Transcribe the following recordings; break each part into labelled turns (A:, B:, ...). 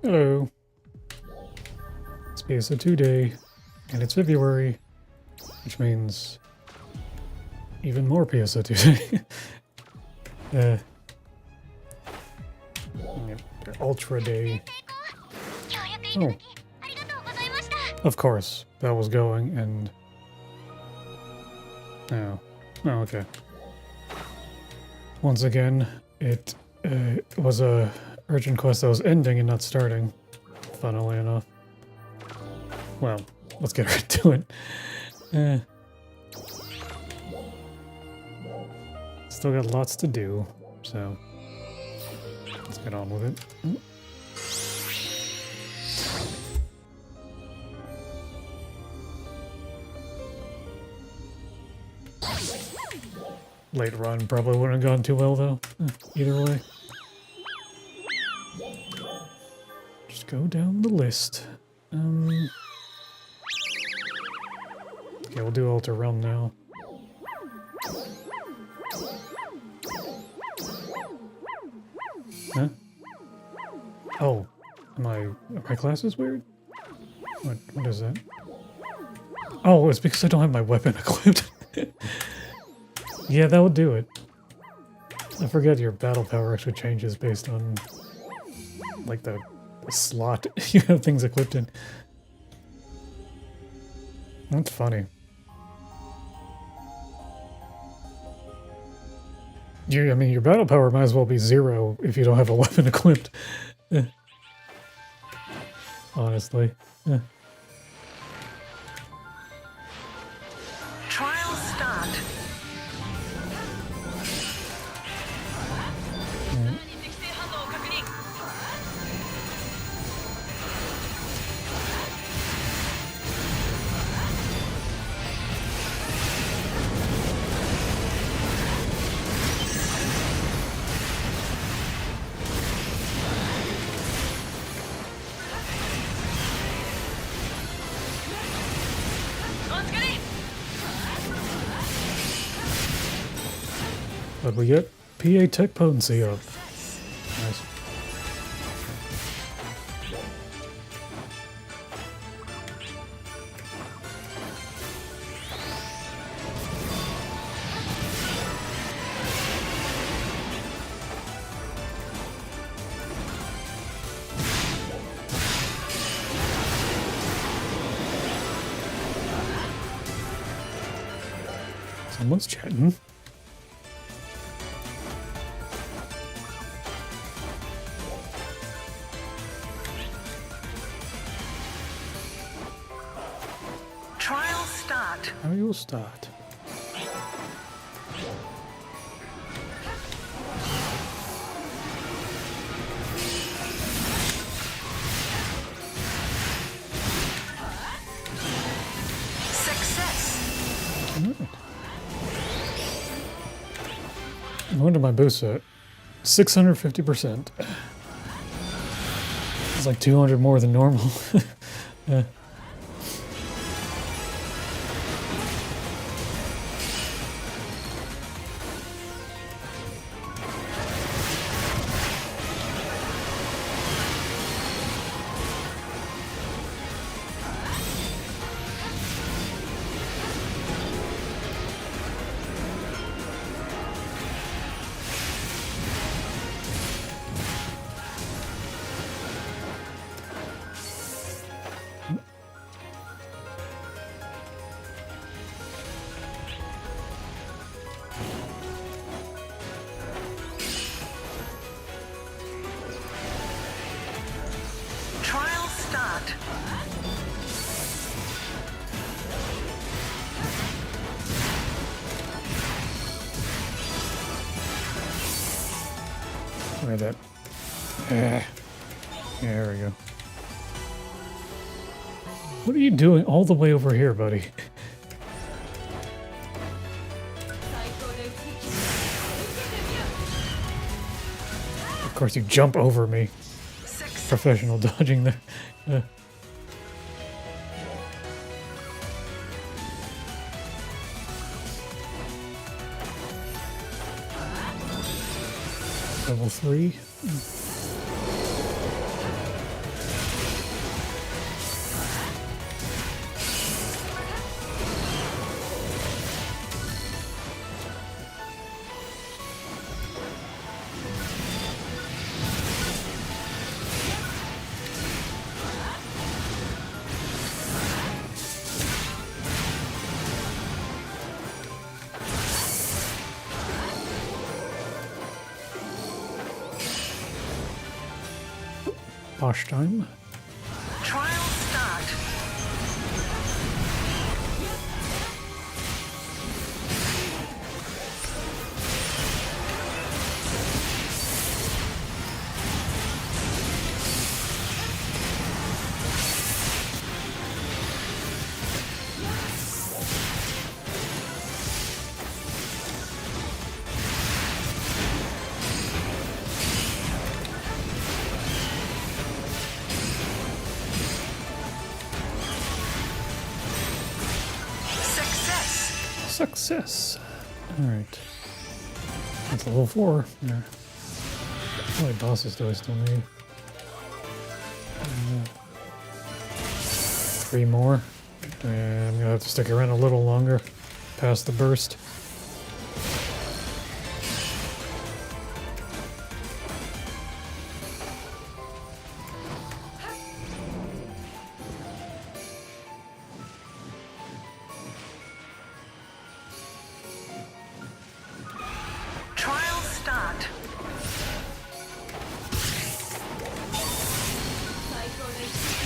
A: Hello. It's PSO2 day, and it's February, which means even more PSO2 day. Ultra day. Oh. Of course, that was going, and... Oh. Oh, okay. Once again, it was a urgent quest that was ending and not starting, funnily enough. Well, let's get right to it. Still got lots to do, so let's get on with it. Late run probably wouldn't have gone too well though, either way. Just go down the list. Okay, we'll do Ultra Realm now. Huh? Oh, are my classes weird? What is that? Oh, it's because I don't have my weapon equipped. Yeah, that would do it. I forget your battle power actually changes based on like the slot you have things equipped in. That's funny. I mean, your battle power might as well be 0 if you don't have a weapon equipped. Honestly.
B: Trial start.
A: But we get PA Tech Potency up. Nice. Someone's chatting.
B: Trial start.
A: How you'll start.
B: Success.
A: Right. What did my boost at? 650%. It's like 200 more than normal. Yeah.
B: Trial start.
A: Where that? Yeah, there we go. What are you doing all the way over here, buddy? Of course, you jump over me. Professional dodging there. Level 3. Bosh time.
B: Trial start. Success.
A: Success. Alright. That's level 4. Yeah. How many bosses do I still need? 3 more. And I'm gonna have to stick around a little longer past the burst.
B: Trial start.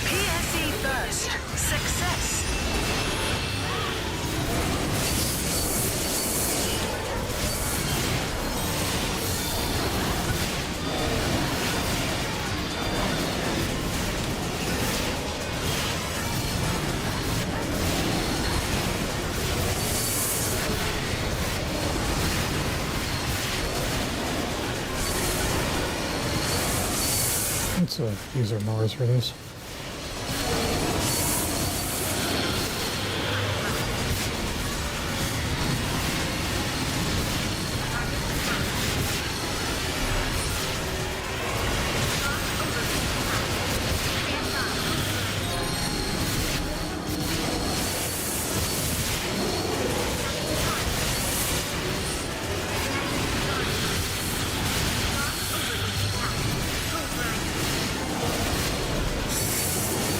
B: PSE burst. Success.
A: Let's use our Mars for this.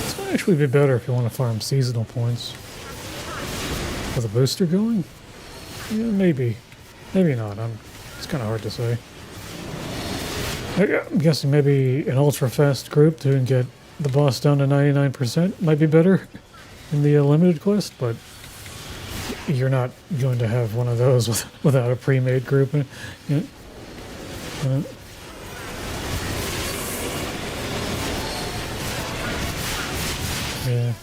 A: This might actually be better if you want to farm seasonal points. With a booster going? Yeah, maybe. Maybe not. It's kind of hard to say. I'm guessing maybe an ultra fast group to get the boss down to 99% might be better in the limited quest, but you're not going to have one of those without a pre-made group. Yeah. Yeah.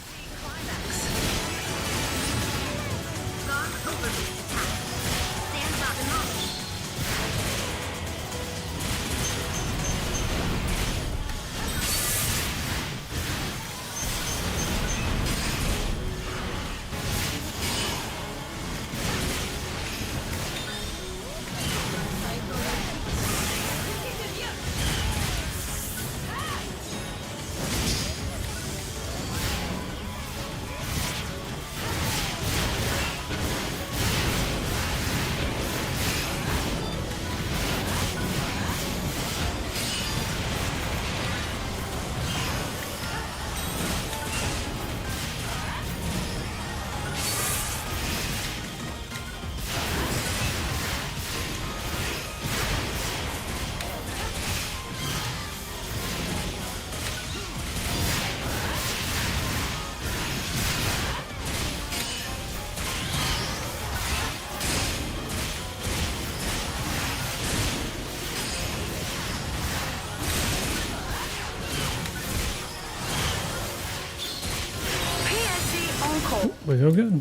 A: We go good. I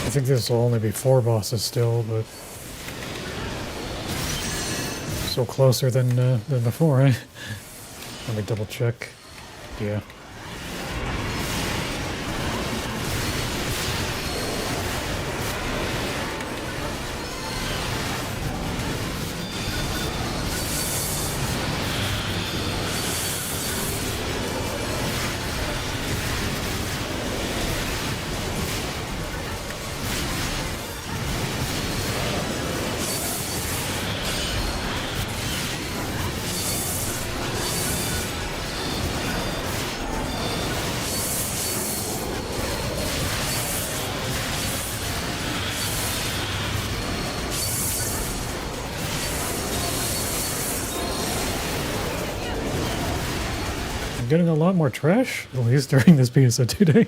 A: think this will only be 4 bosses still, but still closer than before, eh? Let me double check. Yeah. getting a lot more trash, at least during this PSO2 day.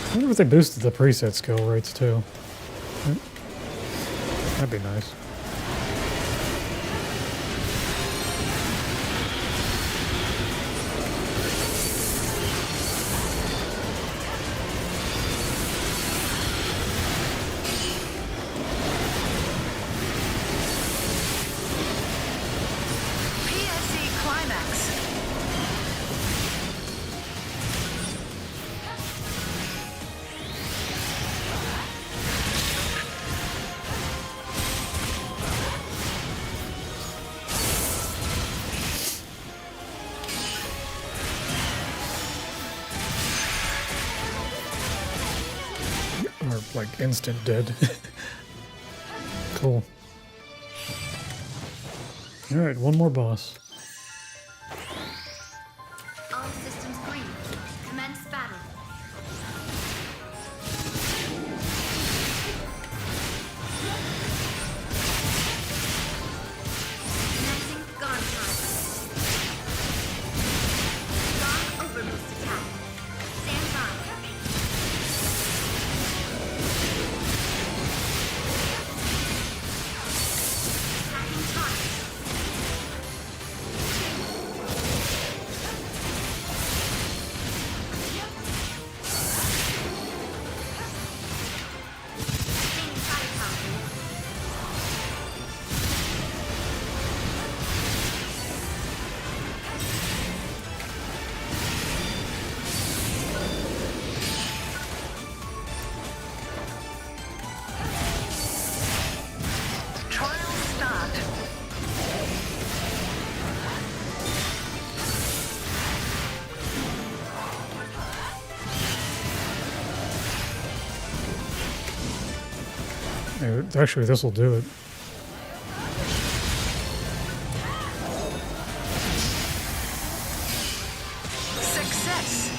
A: I wonder if they boosted the preset skill rates too. That'd be nice.
B: PSE climax.
A: Or like instant dead. Cool. Alright, one more boss.
C: All systems green. Commence battle. Commencing guard time. Strong overboost attack. Stand by. Attacking target. Sustaining firepower.
B: Trial start.
A: Actually, this will do it.
B: Success.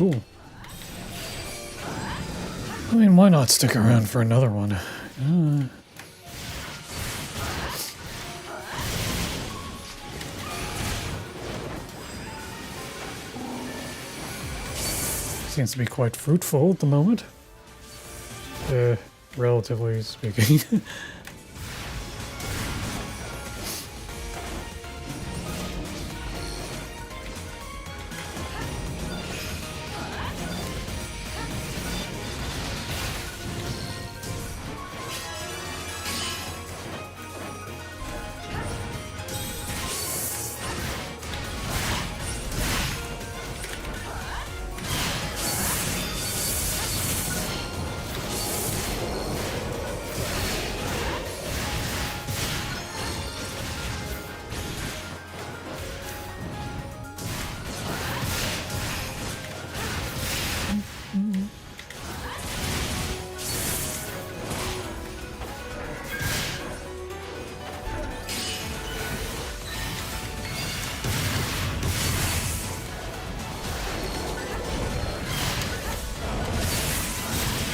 A: Ooh. I mean, why not stick around for another one? Seems to be quite fruitful at the moment. Relatively speaking.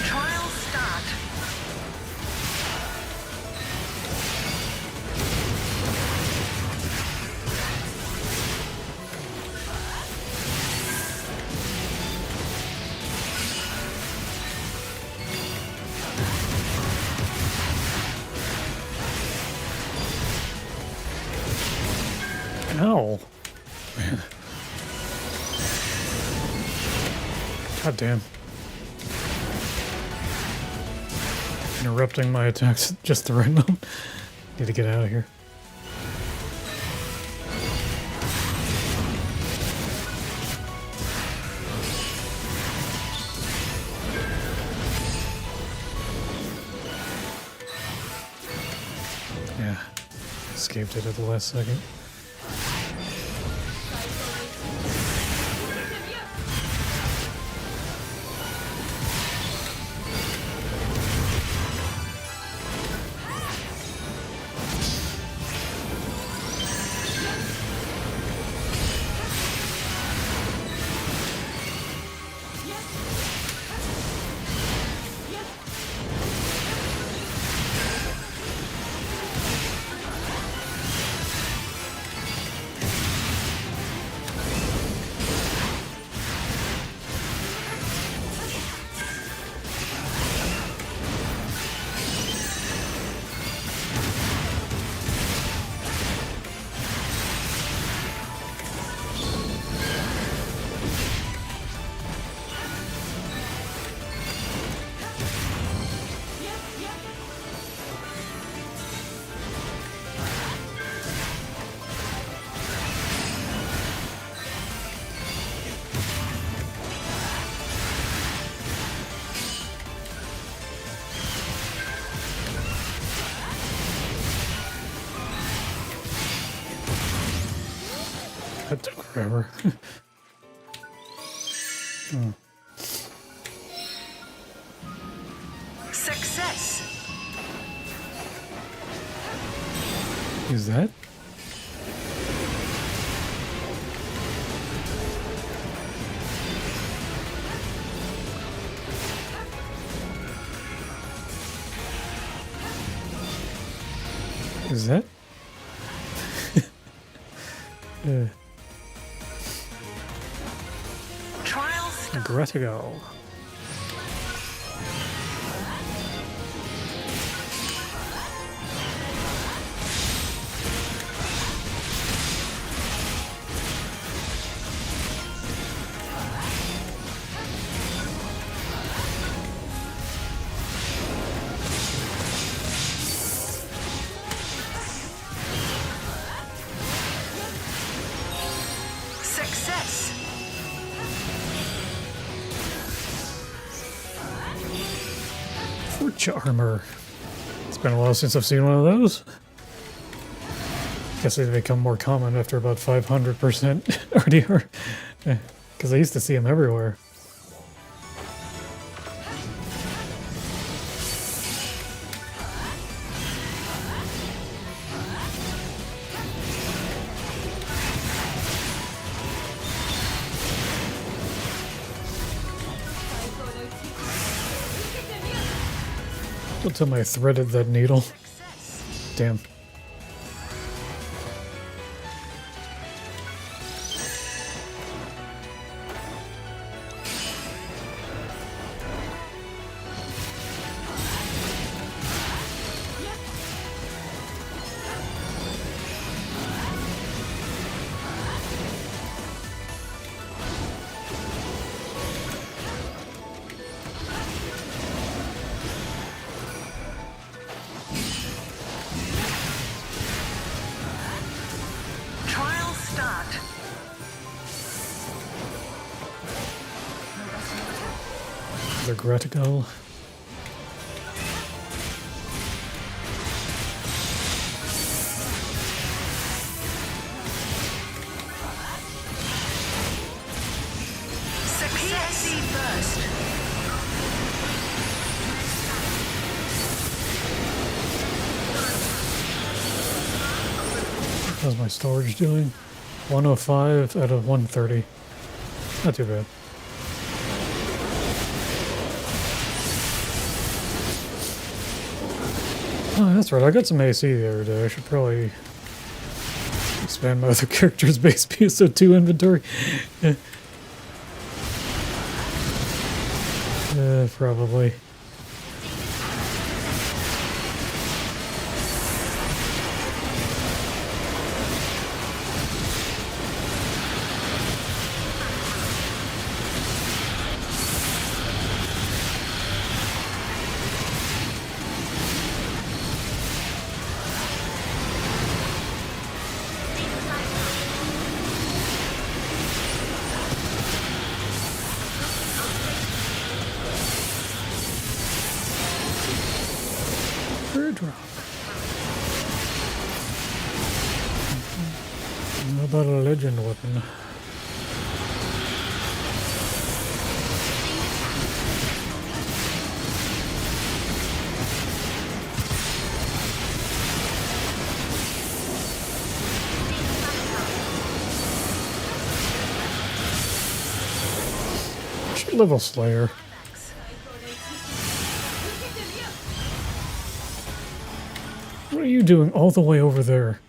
B: Trial start.
A: Ow. Man. God damn. Interrupting my attacks at just the right moment. Need to get out of here. Yeah. Escaped it at the last second. That took forever.
B: Success.
A: Is that? Is that?
B: Trial start.
A: Gretigo.
B: Success.
A: Forge armor. It's been a while since I've seen one of those. Guess they become more common after about 500% RDR. Because I used to see them everywhere. Don't tell me I threaded that needle.
B: Success.
A: Damn.
B: Trial start.
A: The Gretigo.
B: Success. PSE burst.
A: How's my storage doing? 105 out of 130. Not too bad. Oh, that's right. I got some AC the other day. I should probably expand my other character's base PSO2 inventory. Probably. Bird rock. How about a legend weapon? Should level Slayer. What are you doing all the way over there?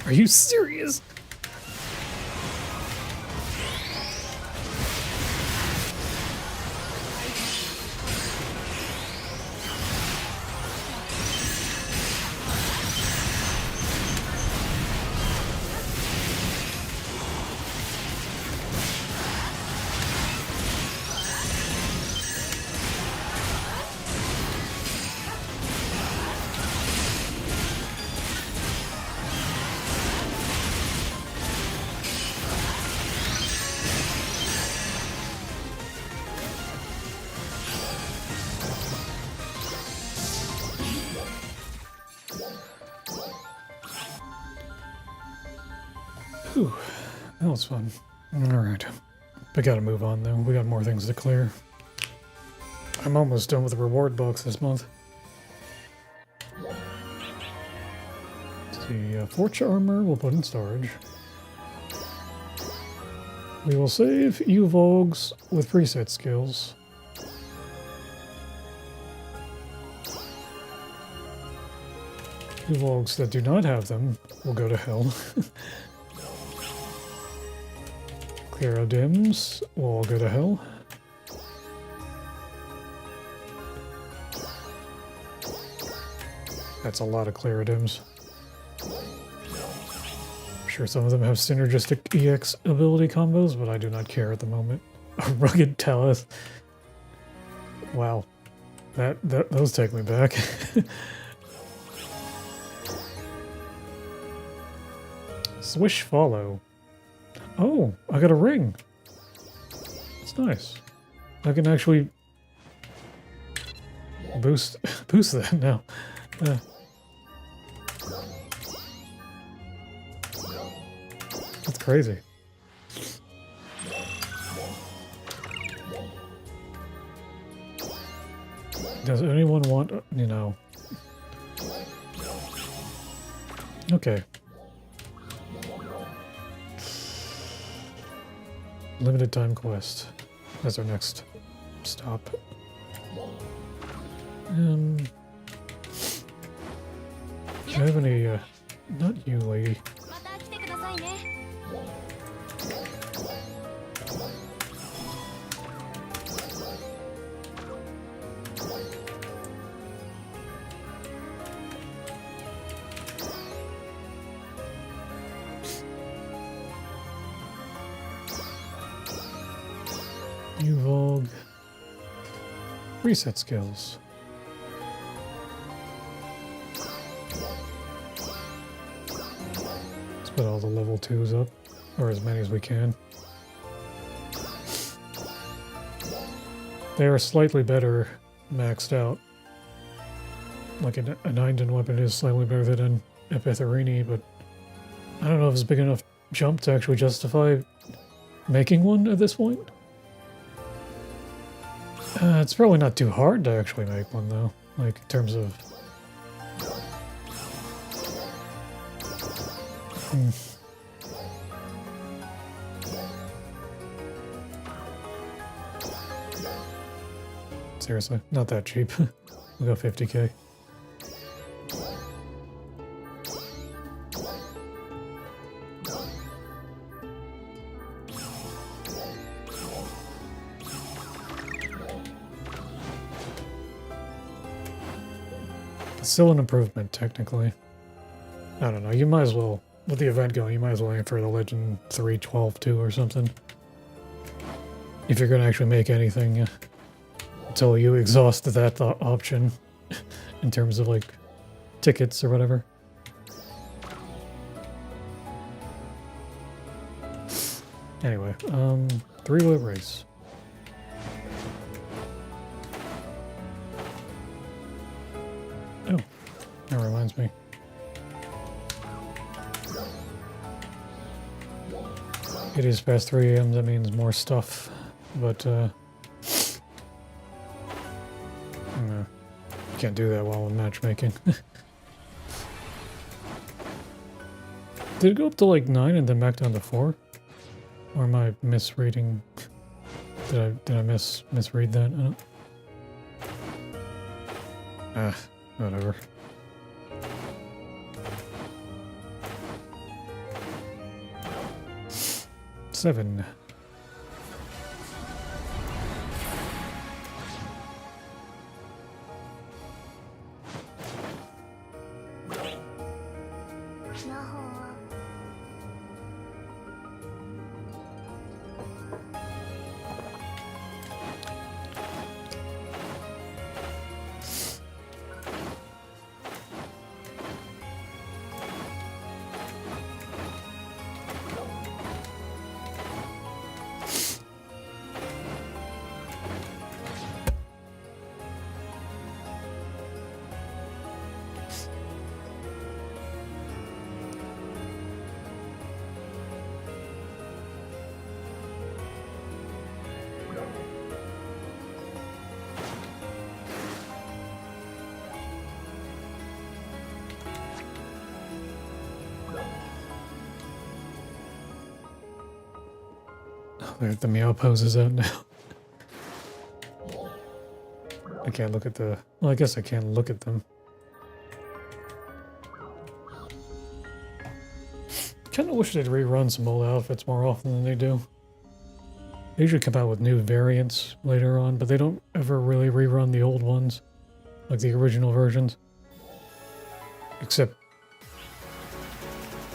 A: Are you serious? Whew, that was fun. Alright. We gotta move on though. We got more things to clear. I'm almost done with the reward box this month. The Forge armor we'll put in storage. We will save Uvogs with preset skills. Uvogs that do not have them will go to hell. Clearodims will all go to hell. That's a lot of Clearodims. I'm sure some of them have synergistic EX ability combos, but I do not care at the moment. A rugged Talith. Wow. Those take me back. Swish follow. Oh, I got a ring. That's nice. I can actually boost that now. That's crazy. Does anyone want, you know? Okay. Limited time quest. That's our next stop. Do you have any, not you, lady. Uvog. Reset skills. Let's put all the level 2s up, or as many as we can. They are slightly better maxed out. Like a 9-din weapon is slightly better than an Epitherini, but I don't know if it's a big enough jump to actually justify making one at this point. It's probably not too hard to actually make one, though. Like, in terms of... Seriously, not that cheap. We'll go 50k. Still an improvement, technically. I don't know, you might as well, with the event going, you might as well aim for the Legend 3.12.2 or something. If you're going to actually make anything until you exhaust that option in terms of, like, tickets or whatever. Anyway, three-way race. Oh, that reminds me. It is past 3 AM, that means more stuff, but can't do that while I'm matchmaking. Did it go up to like 9 and then back down to 4? Or am I misreading? Did I misread that? I don't... Whatever. 7. The meow pose is out now. I can't look at the... Well, I guess I can look at them. Kinda wish they'd rerun some old outfits more often than they do. They usually come out with new variants later on, but they don't ever really rerun the old ones. Like the original versions. Except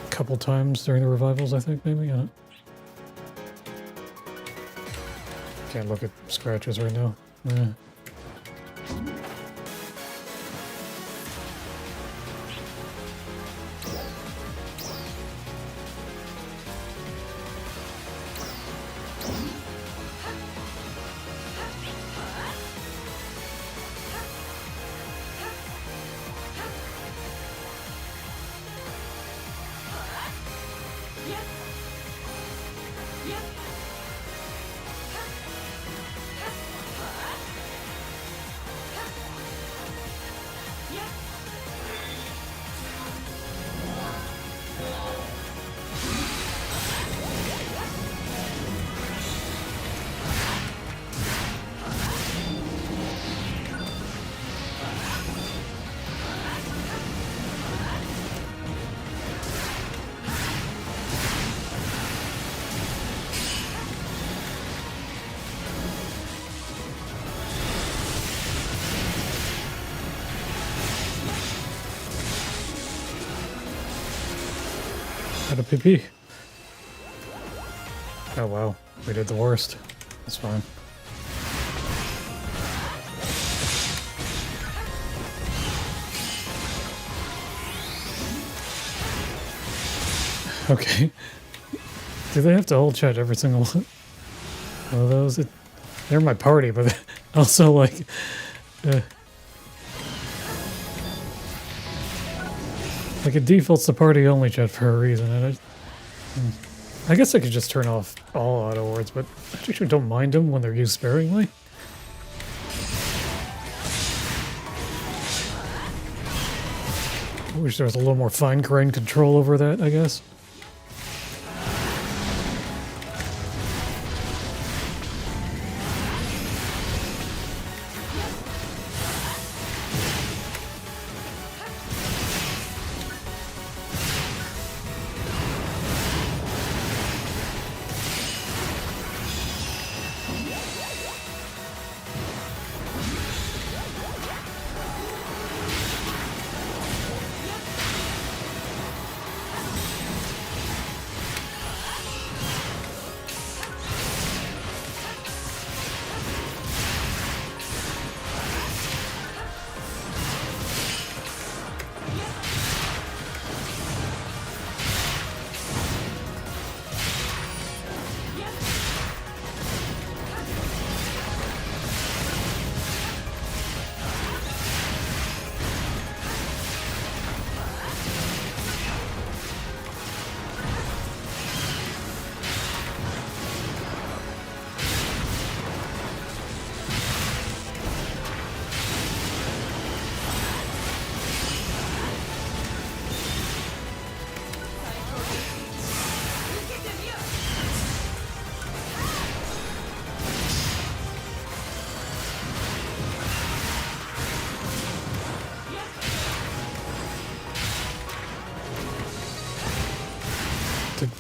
A: a couple times during the revivals, I think, maybe? I don't... Can't look at scratches right now. Had a PP. Oh wow, we did the worst. That's fine. Okay. Do they have to hold chat every single one of those? They're my party, but also like... Like it defaults to party only chat for a reason, and I guess I could just turn off all auto words, but I actually don't mind them when they're used sparingly. I wish there was a little more fine-grained control over that, I guess.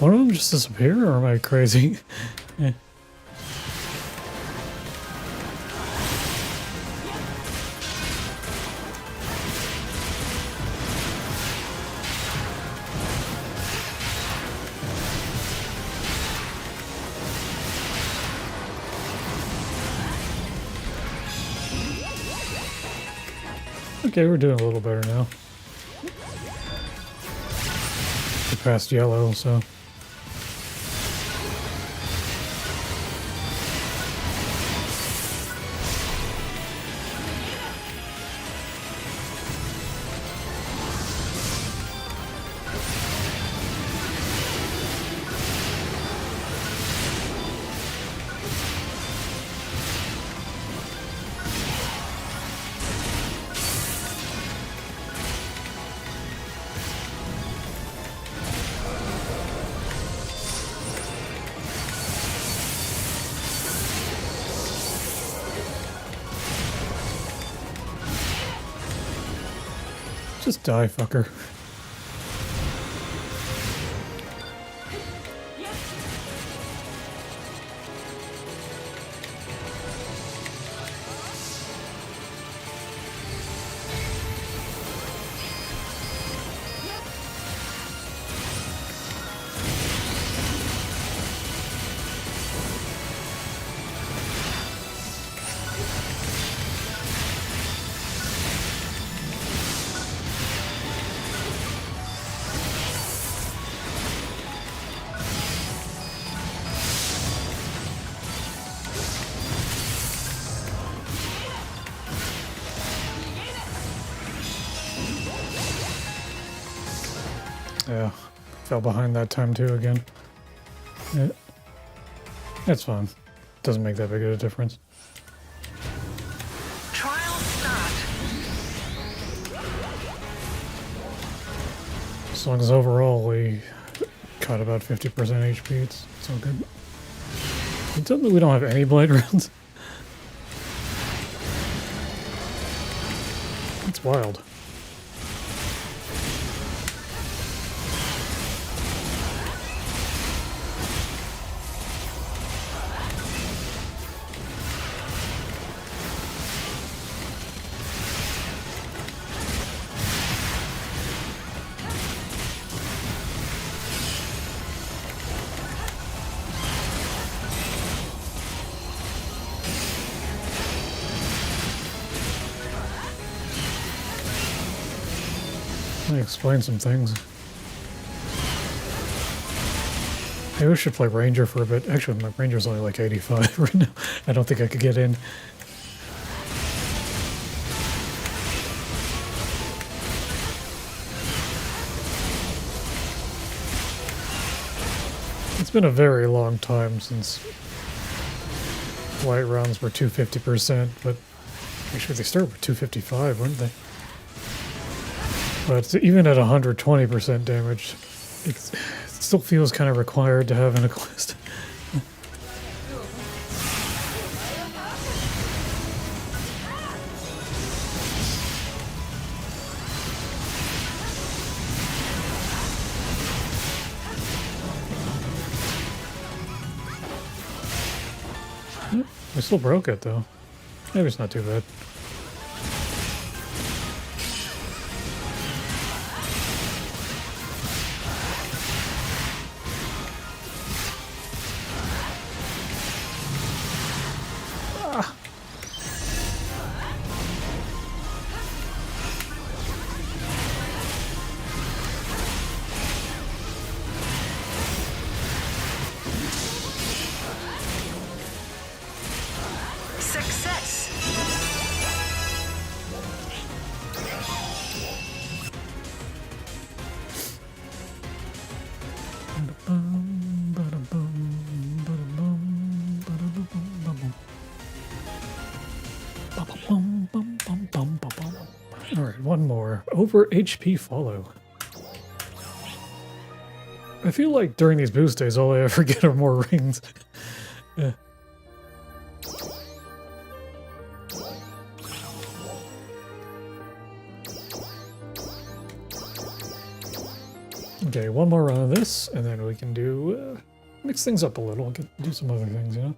A: one of them just disappear, or am I crazy? Eh. Okay, we're doing a little better now. We're past yellow, so. Just die, fucker. Yeah, fell behind that time too again. Yeah. It's fine. Doesn't make that big of a difference.
B: Trial start.
A: As long as overall we caught about 50% HP, it's all good. It doesn't we don't have any blade rounds. It's wild. Let me explain some things. Maybe we should play Ranger for a bit. Actually, my Ranger's only like 85 right now. I don't think I could get in. It's been a very long time since white rounds were 250%, but actually they started with 255, weren't they? But even at 120% damage, it still feels kind of required to have in a quest. We still broke it though. Maybe it's not too bad.
B: Success.
A: Alright, one more. Over HP follow. I feel like during these boost days, all I ever get are more rings. Yeah. Okay, one more run of this, and then we can do mix things up a little. Do some other things, you know.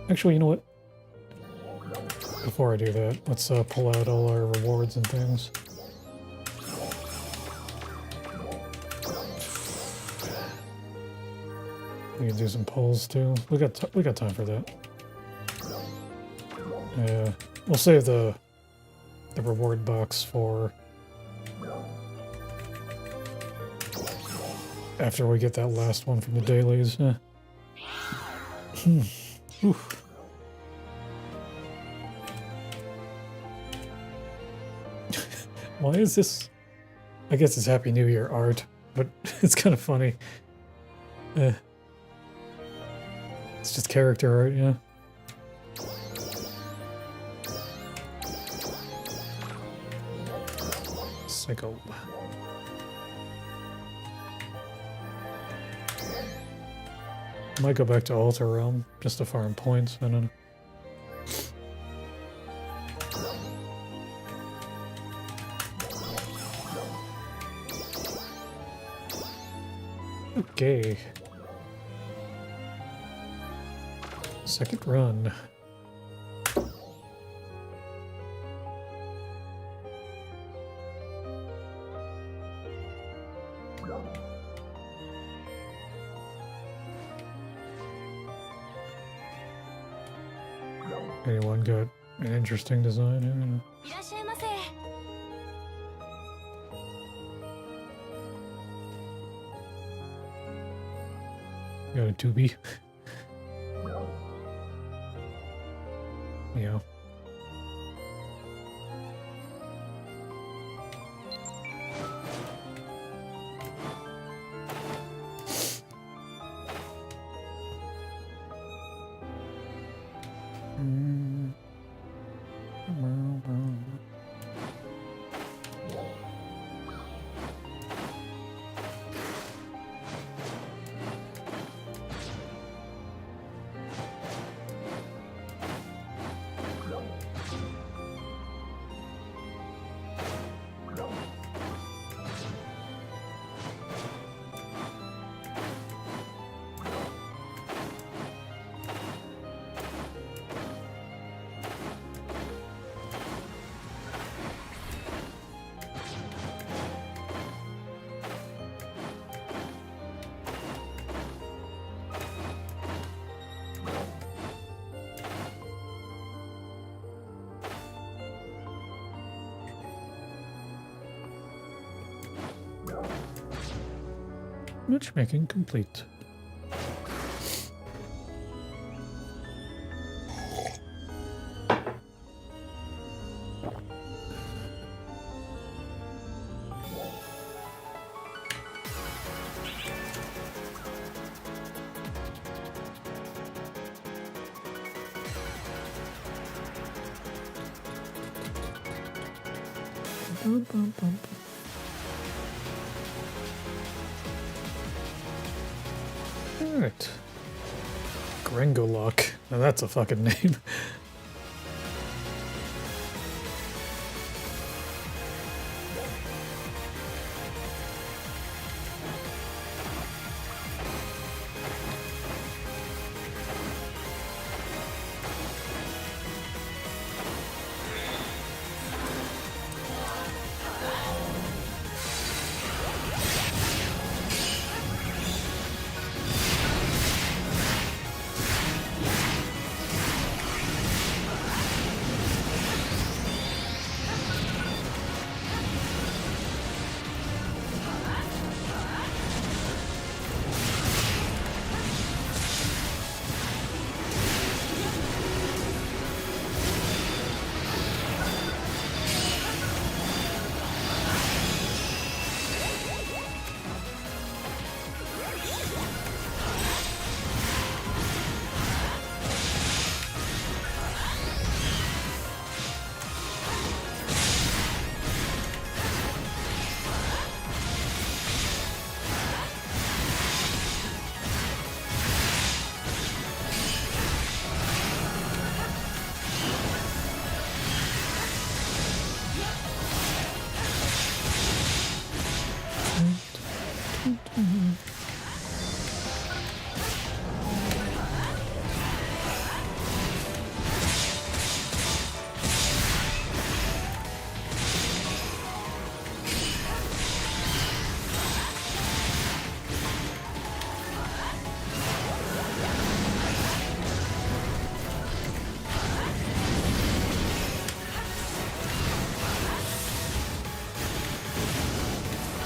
A: Actually, you know what? Before I do that, let's pull out all our rewards and things. We can do some polls too. We got time for that. Yeah, we'll save the reward box for after we get that last one from the dailies. Oof. Why is this? I guess it's Happy New Year art, but it's kind of funny. It's just character art, yeah. SEGA. Might go back to Altar Realm just to farm points. I don't know. Okay. Second run. Anyone got an interesting design? I don't know.
C: いらっしゃいませ。
A: Got a 2B. Yeah. Matchmaking complete. Bum, bum, bum. Alright. Grengolock. Now that's a fucking name.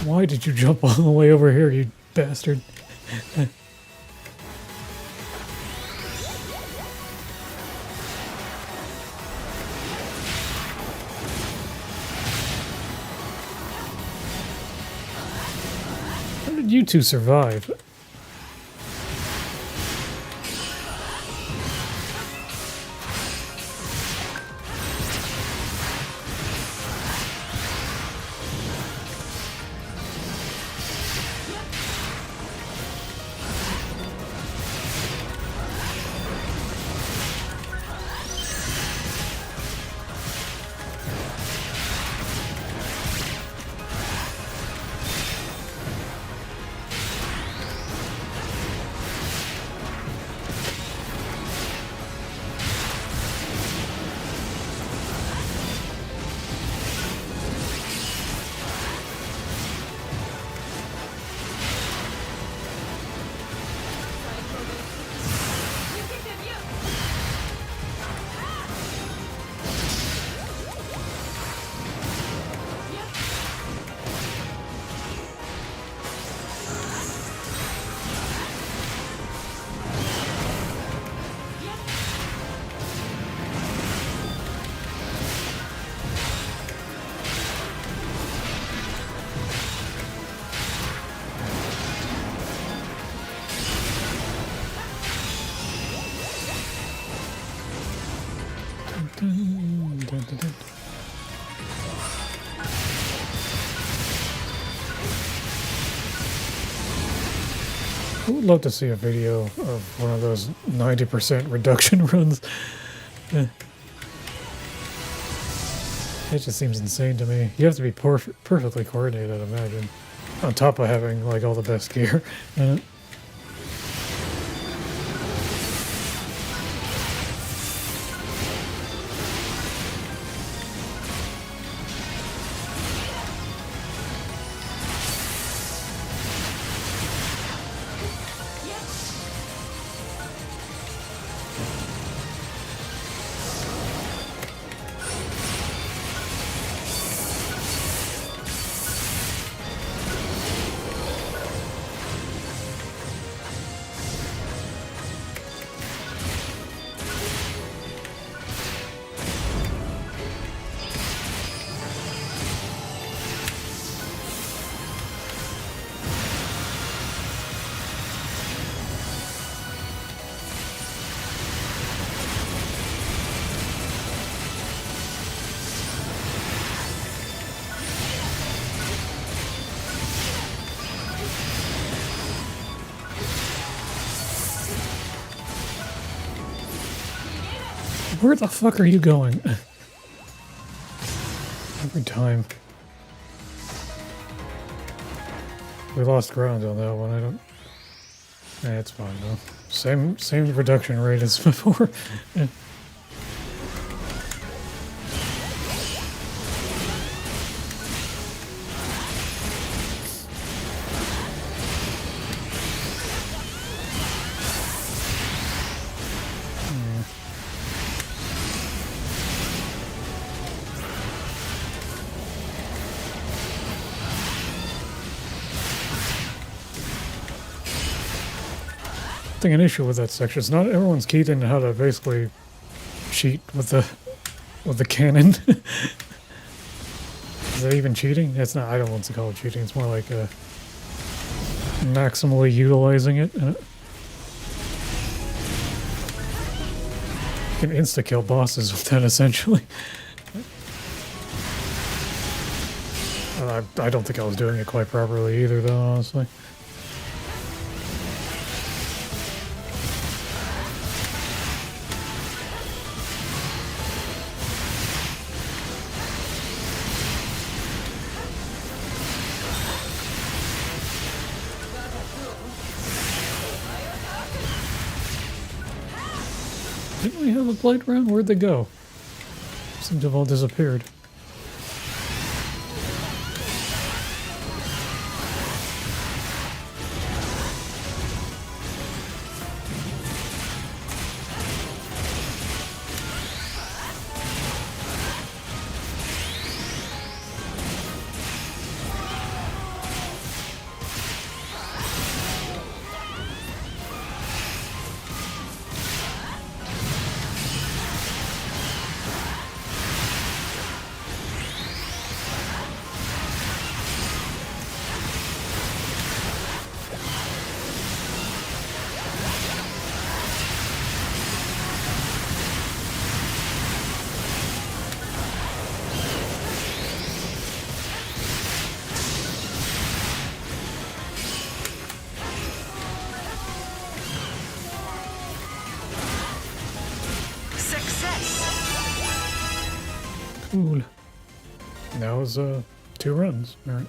A: Why did you jump all the way over here, you bastard? How did you two survive? Dun, dun, dun, dun. I would love to see a video of one of those 90% reduction runs. Eh. It just seems insane to me. You have to be perfectly coordinated, I'd imagine. On top of having like all the best gear. Where the fuck are you going? Every time. We lost ground on that one. I don't. It's fine though. Same reduction rate as before. I think an issue with that section is not everyone's keyed into how to basically cheat with the cannon. Is that even cheating? It's not. I don't want to call it cheating. It's more like maximally utilizing it. You can insta kill bosses with that essentially. I don't think I was doing it quite properly either, though. Honestly. Didn't we have a blade round? Where'd they go? Seem to have all disappeared. Cool. Now is 2 runs. All right.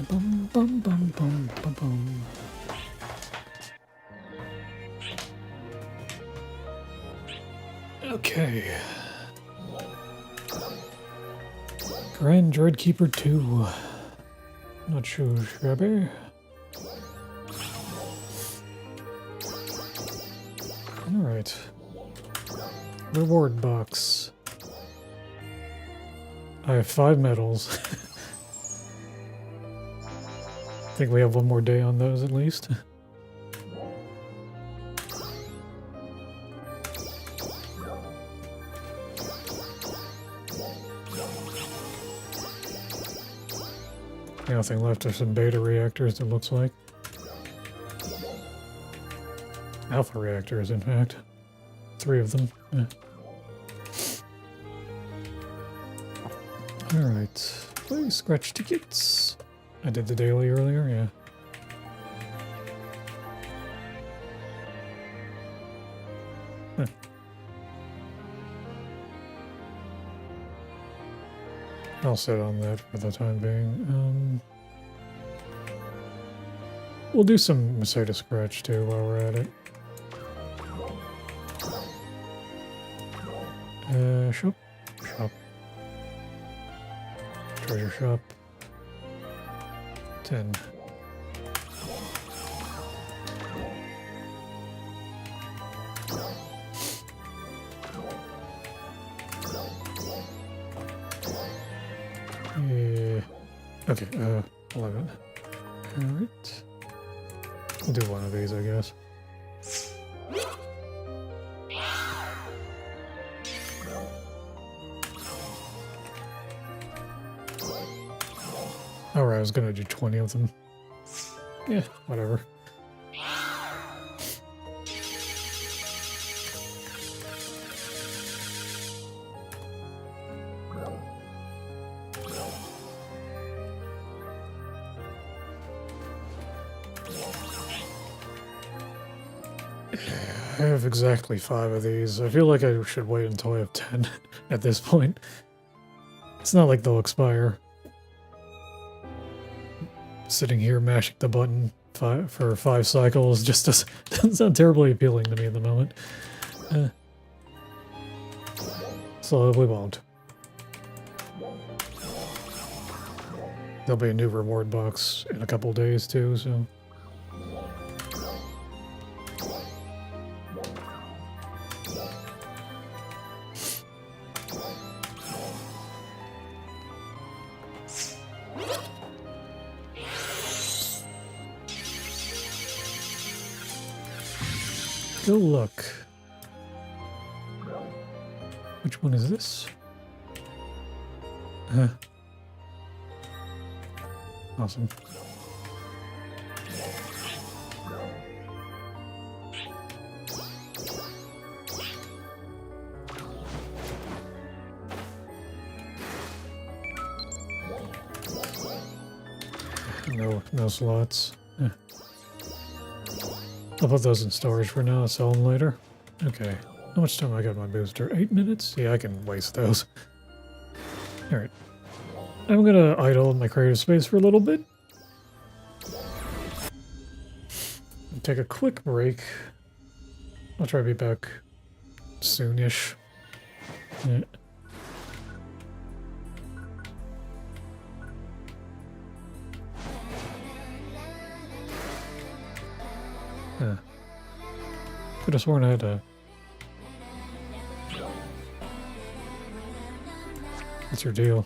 A: Bum, bum, bum, bum, bum, bum. Okay. Grand Dreadkeeper 2. Not sure, shabby. Alright. Reward box. I have 5 medals. I think we have one more day on those at least. Nothing left are some beta reactors, it looks like. Alpha reactors, in fact. 3 of them. Yeah. Alright. Play scratch tickets. I did the daily earlier, yeah. Huh. I'll sit on that for the time being. We'll do some Mercedes Scratch too while we're at it. Shop. Shop. Treasure shop. 10. Okay, 11. Alright. We'll do one of these, I guess. Alright, I was gonna do 20 of them. Yeah, whatever. I have exactly 5 of these. I feel like I should wait until I have 10 at this point. It's not like they'll expire. Sitting here mashing the button for 5 cycles just doesn't sound terribly appealing to me at the moment. So we won't. There'll be a new reward box in a couple days too, so... Go look. Which one is this? Awesome. No slots. I'll put those in storage for now, sell them later. Okay. How much time I got my booster? 8 minutes? Yeah, I can waste those. Alright. I'm gonna idle my creative space for a little bit. Take a quick break. I'll try to be back soonish. Yeah. Could have sworn I had a... What's your deal?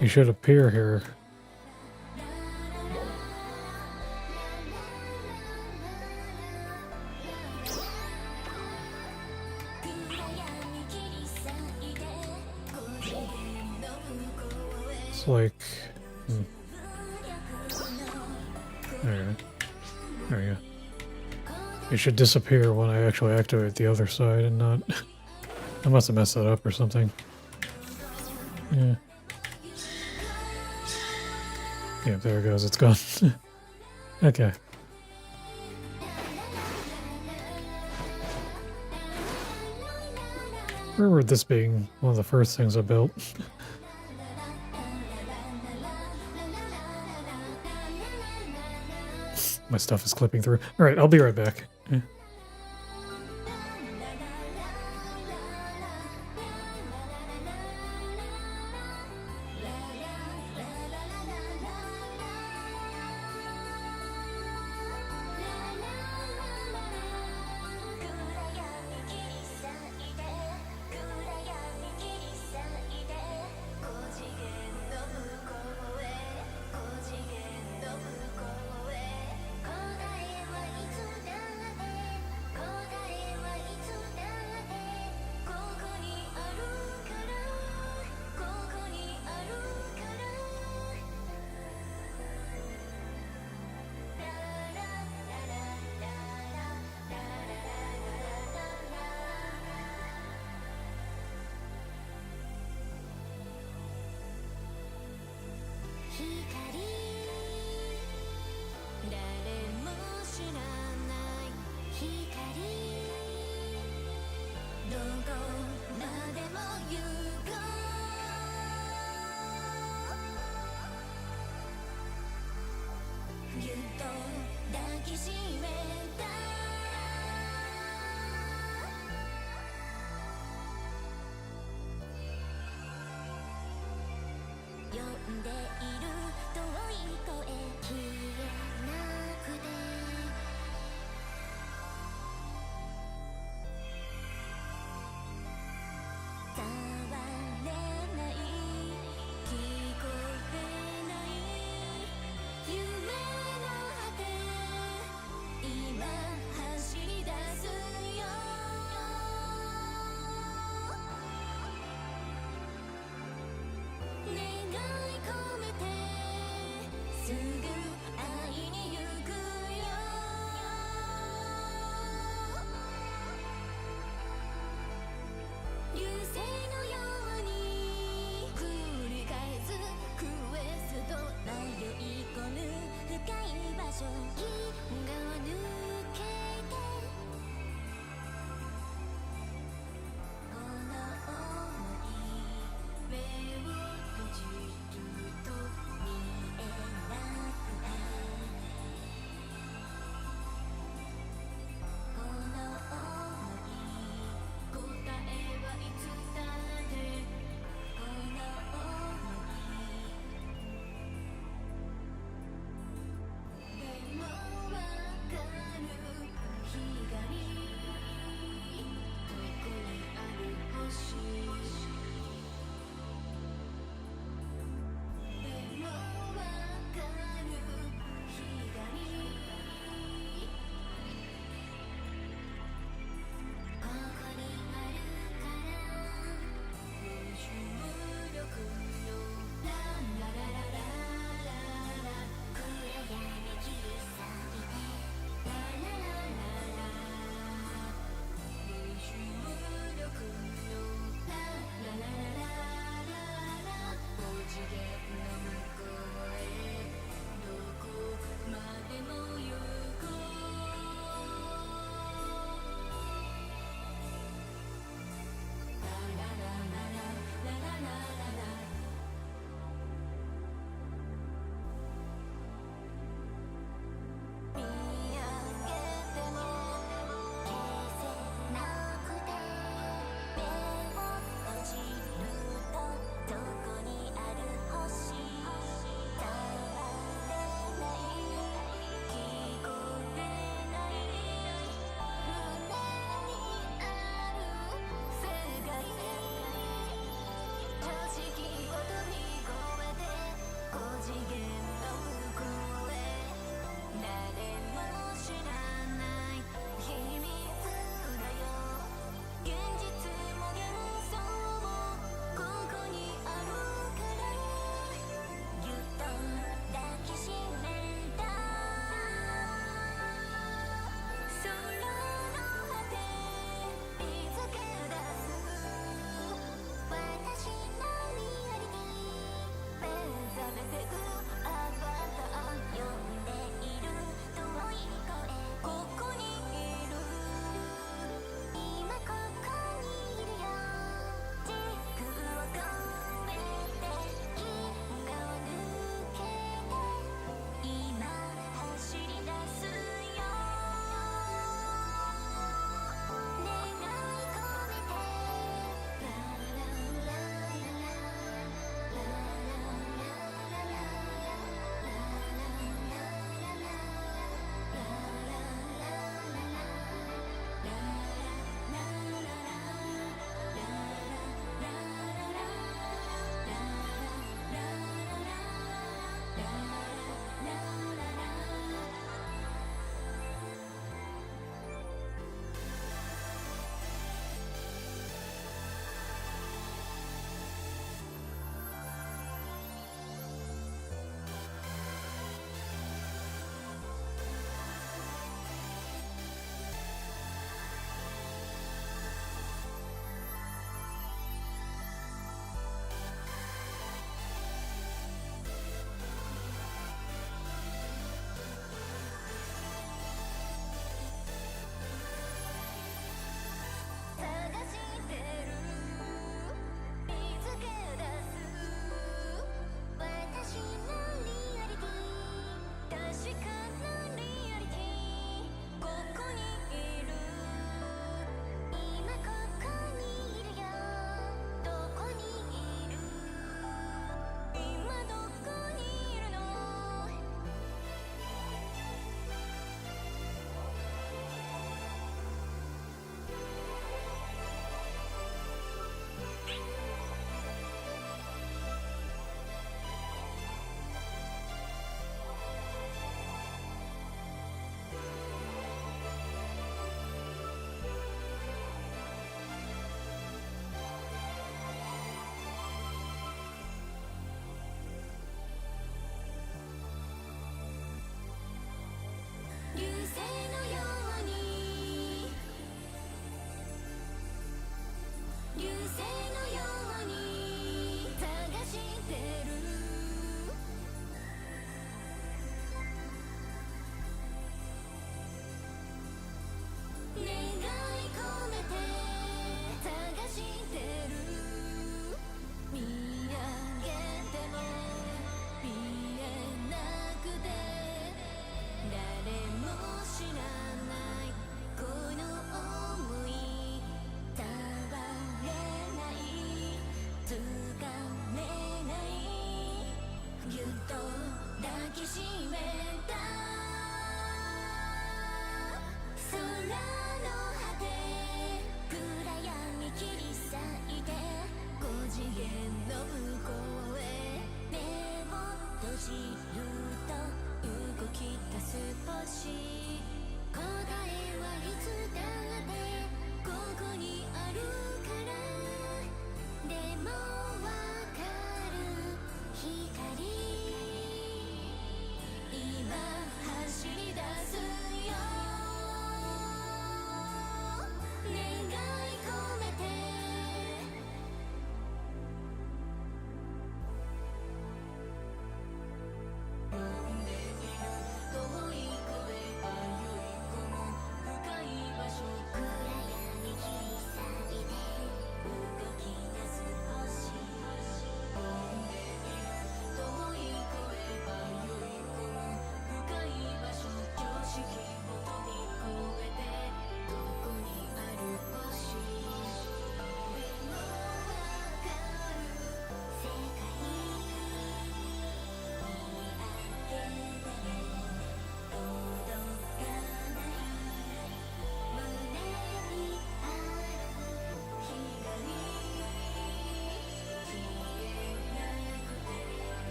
A: You should appear here. It's like... There we go. It should disappear when I actually activate the other side and not... I must have messed that up or something. Yeah. Yeah, there it goes. It's gone. Okay. remember this being one of the first things I built. My stuff is clipping through. All right, I'll be right back.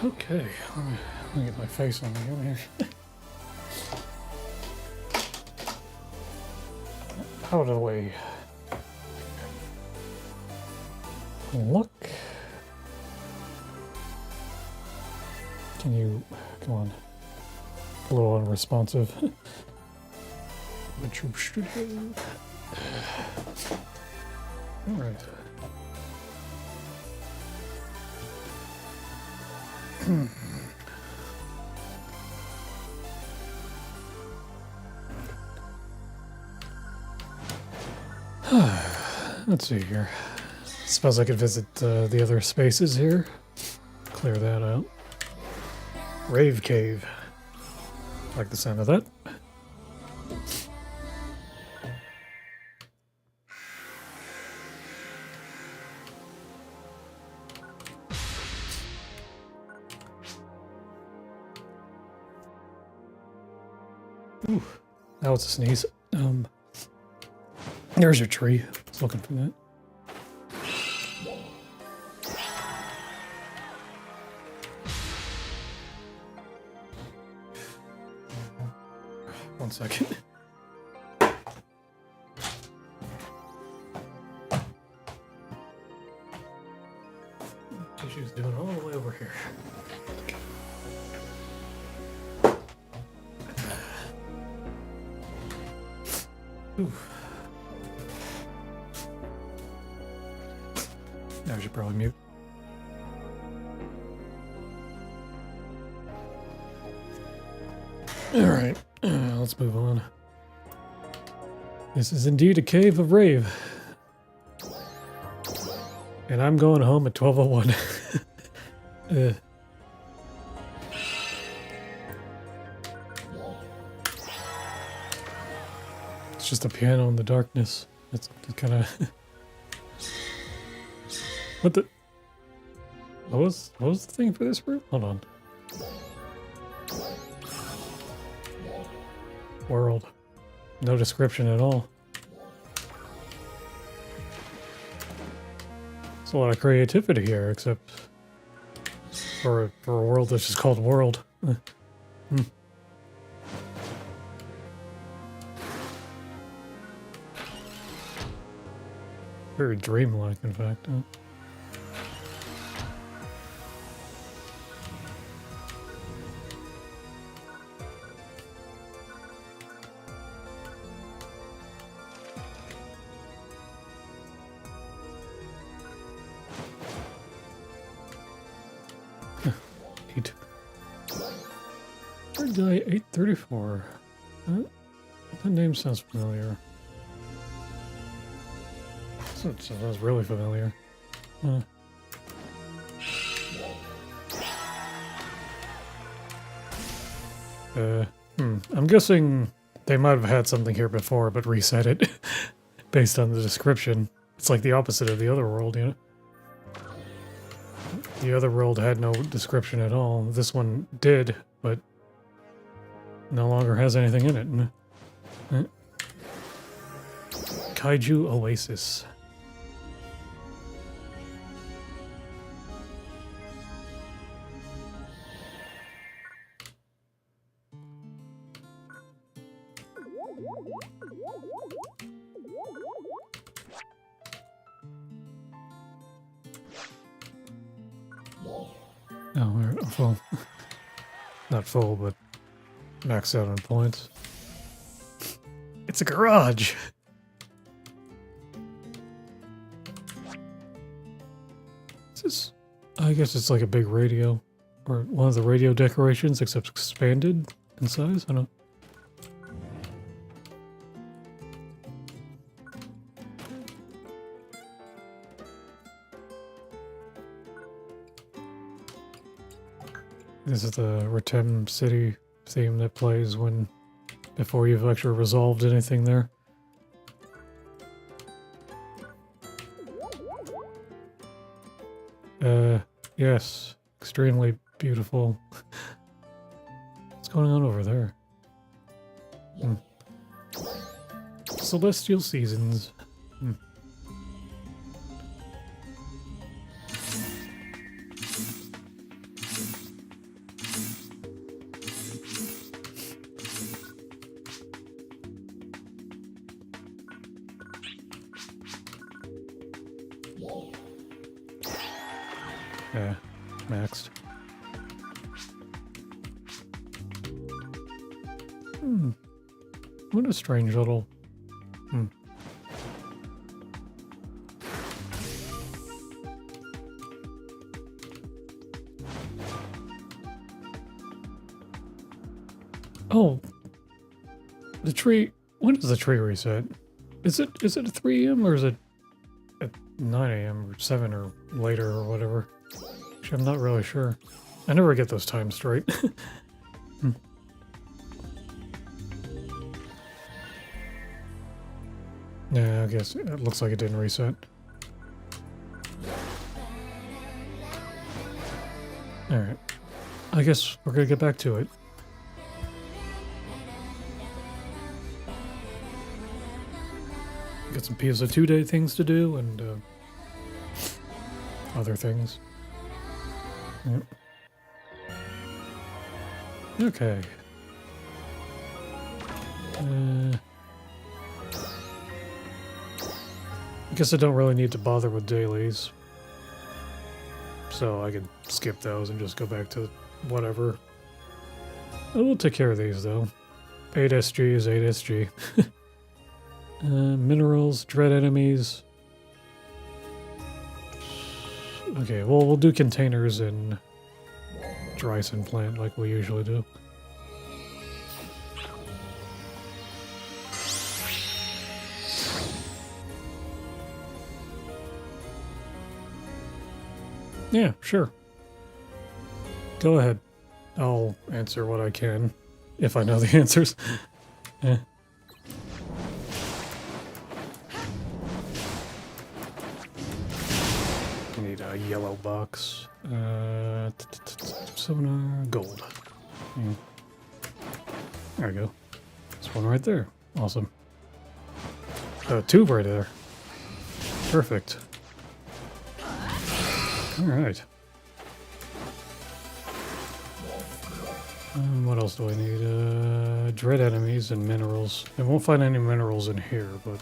A: Okay, let me get my face on here. How do we look? Can you, come on, a little unresponsive. But you should have. All right. Let's see here. Suppose I could visit the other spaces here. Clear that out. Rave Cave. Like the sound of that. Ooh, that was a sneeze. There's your tree. I was looking for that. 1 second. Tissue's doing all the way over here. Oof. I should probably mute. Alright, let's move on. This is indeed a cave of rave. And I'm going home at 12:01. It's just a piano in the darkness. It's kind of... What the... What was the thing for this room? Hold on. World. No description at all. There's a lot of creativity here, except for a world that's just called World. Very dreamlike, in fact. Third guy 834. That name sounds familiar. Sounds really familiar. I'm guessing they might have had something here before, but reset it based on the description. It's like the opposite of the other world, you know? The other world had no description at all. This one did, but no longer has anything in it. Kaiju Oasis. Oh, we're full. Not full, but maxed out on points. It's a garage! Is this... I guess it's like a big radio. Or one of the radio decorations, except expanded in size? I don't know. This is the Retem City theme that plays when before you've actually resolved anything there. Yes, extremely beautiful. What's going on over there? Celestial Seasons. Yeah, maxed. What a strange little... Oh! The tree... When does the tree reset? Is it at 3 AM or is it at 9 AM or 7 or later or whatever? Actually, I'm not really sure. I never get those times straight. Yeah, I guess it looks like it didn't reset. Alright. I guess we're gonna get back to it. Got some PSO2 day things to do and other things. Yep. I guess I don't really need to bother with dailies. So I could skip those and just go back to whatever. I will take care of these though. 8 SG is 8 SG. Minerals, dread enemies. Okay, well, we'll do containers and Dryson plant like we usually do. Yeah, sure. Go ahead. I'll answer what I can, if I know the answers. Yeah. I need a yellow box. Sonar gold. Yeah. There we go. There's one right there. Awesome. 2 right there. Perfect. Alright. What else do I need? Dread enemies and minerals. I won't find any minerals in here, but...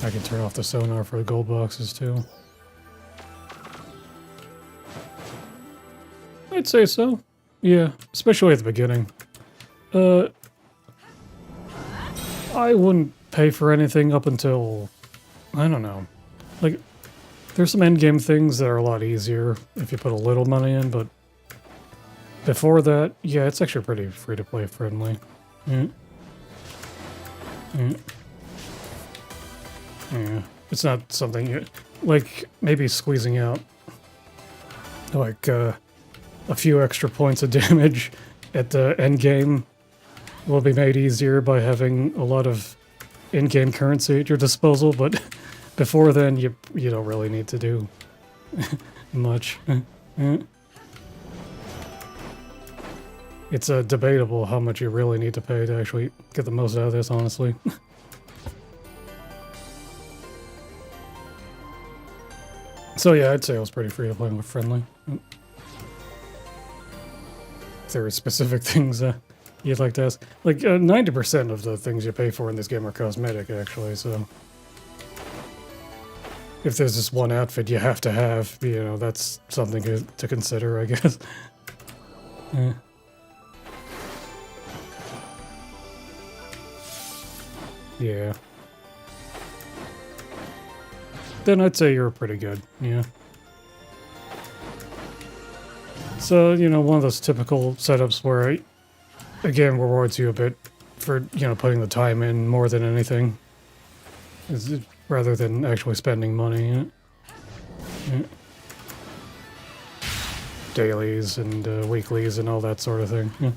A: I can turn off the sonar for the gold boxes too. I'd say so. Yeah, especially at the beginning. I wouldn't pay for anything up until... I don't know. Like, there's some endgame things that are a lot easier if you put a little money in, but... Before that, yeah, it's actually pretty free-to-play friendly. Yeah. Yeah. Yeah, it's not something you, like maybe squeezing out like a few extra points of damage at the end game will be made easier by having a lot of in-game currency at your disposal, but before then you don't really need to do much. It's debatable how much you really need to pay to actually get the most out of this, honestly. So yeah, I'd say it was pretty free to play with friendly. If there are specific things you'd like to ask. Like 90% of the things you pay for in this game are cosmetic, actually. So if there's this one outfit you have to have, you know, that's something to consider, I guess. Yeah. Yeah. Then I'd say you're pretty good, yeah. So, you know, one of those typical setups where it, again, rewards you a bit for, you know, putting the time in more than anything. Rather than actually spending money, yeah. Yeah. Dailies and weeklies and all that sort of thing, yeah.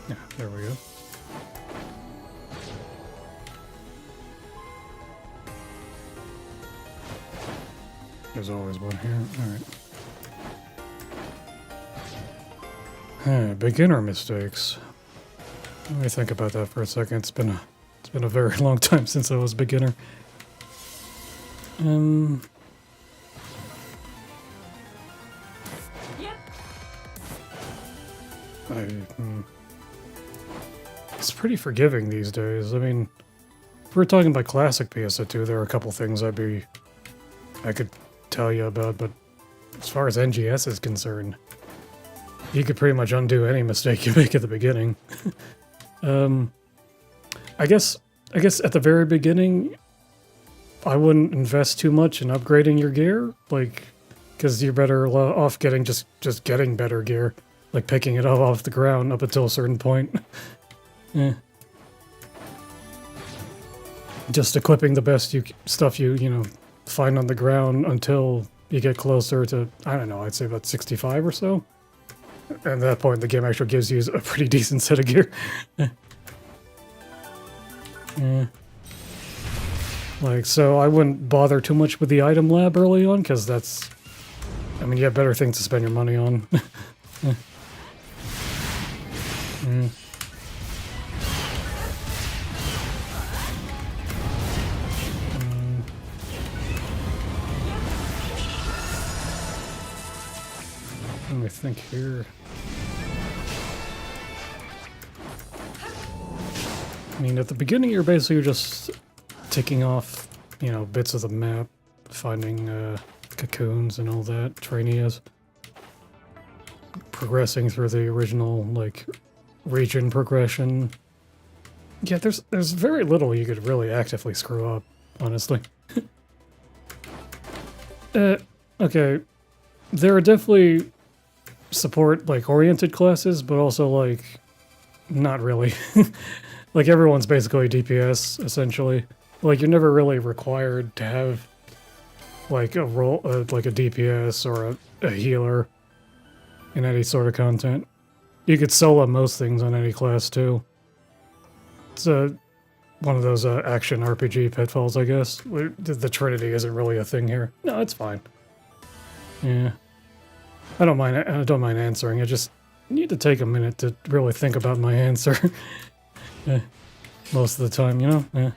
A: Yeah, there we go. There's always one here. Alright. Beginner mistakes. Let me think about that for a second. It's been a very long time since I was a beginner. It's pretty forgiving these days. I mean, if we're talking about classic PSO2, there are a couple things I could tell you about, but as far as NGS is concerned, you could pretty much undo any mistake you make at the beginning. I guess at the very beginning, I wouldn't invest too much in upgrading your gear, like, because you're better off getting just getting better gear, like picking it up off the ground up until a certain point. Yeah. Just equipping the best stuff you know find on the ground until you get closer to, I don't know, I'd say about 65 or so. And at that point, the game actually gives you a pretty decent set of gear. Yeah. Like, so I wouldn't bother too much with the item lab early on, because that's... I mean, you have better things to spend your money on. Mm. Let me think here. I mean, at the beginning, you're basically just ticking off, you know, bits of the map, finding cocoons and all that, trainees. Progressing through the original, like, region progression. Yeah, there's very little you could really actively screw up, honestly. Okay. There are definitely support, like, oriented classes, but also, like, not really. Like, everyone's basically DPS, essentially. Like, you're never really required to have, like, a role, like a DPS or a healer in any sort of content. You could solo most things on any class, too. It's one of those action RPG pitfalls, I guess. The Trinity isn't really a thing here. No, it's fine. Yeah. I don't mind answering. I just need to take a minute to really think about my answer. Most of the time, you know? Yeah.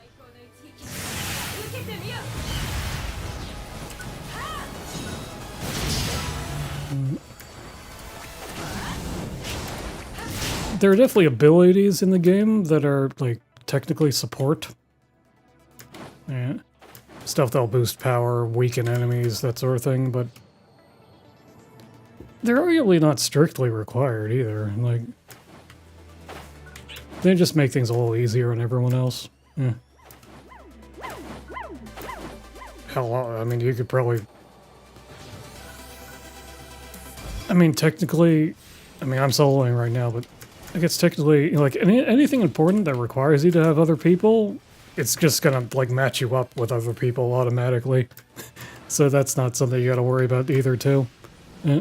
A: There are definitely abilities in the game that are, like, technically support. Yeah. Stuff that'll boost power, weaken enemies, that sort of thing, but they're arguably not strictly required either. Like, they just make things a little easier on everyone else. Yeah. Hell, I mean, you could probably... I mean, technically... I mean, I'm soloing right now, but I guess technically, like, anything important that requires you to have other people, it's just gonna, like, match you up with other people automatically. So that's not something you gotta worry about either, too. Yeah.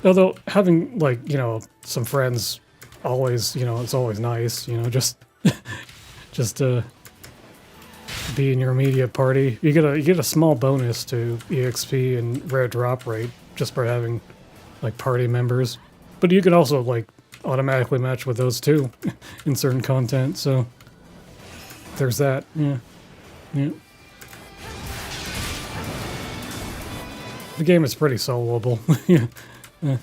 A: Although, having, like, you know, some friends always, you know, it's always nice, you know, just be in your immediate party. You get a small bonus to EXP and rare drop rate just by having, like, party members. But you can also, like, automatically match with those too in certain content, so there's that. Yeah. Yeah. The game is pretty soloable. Yeah. Yeah.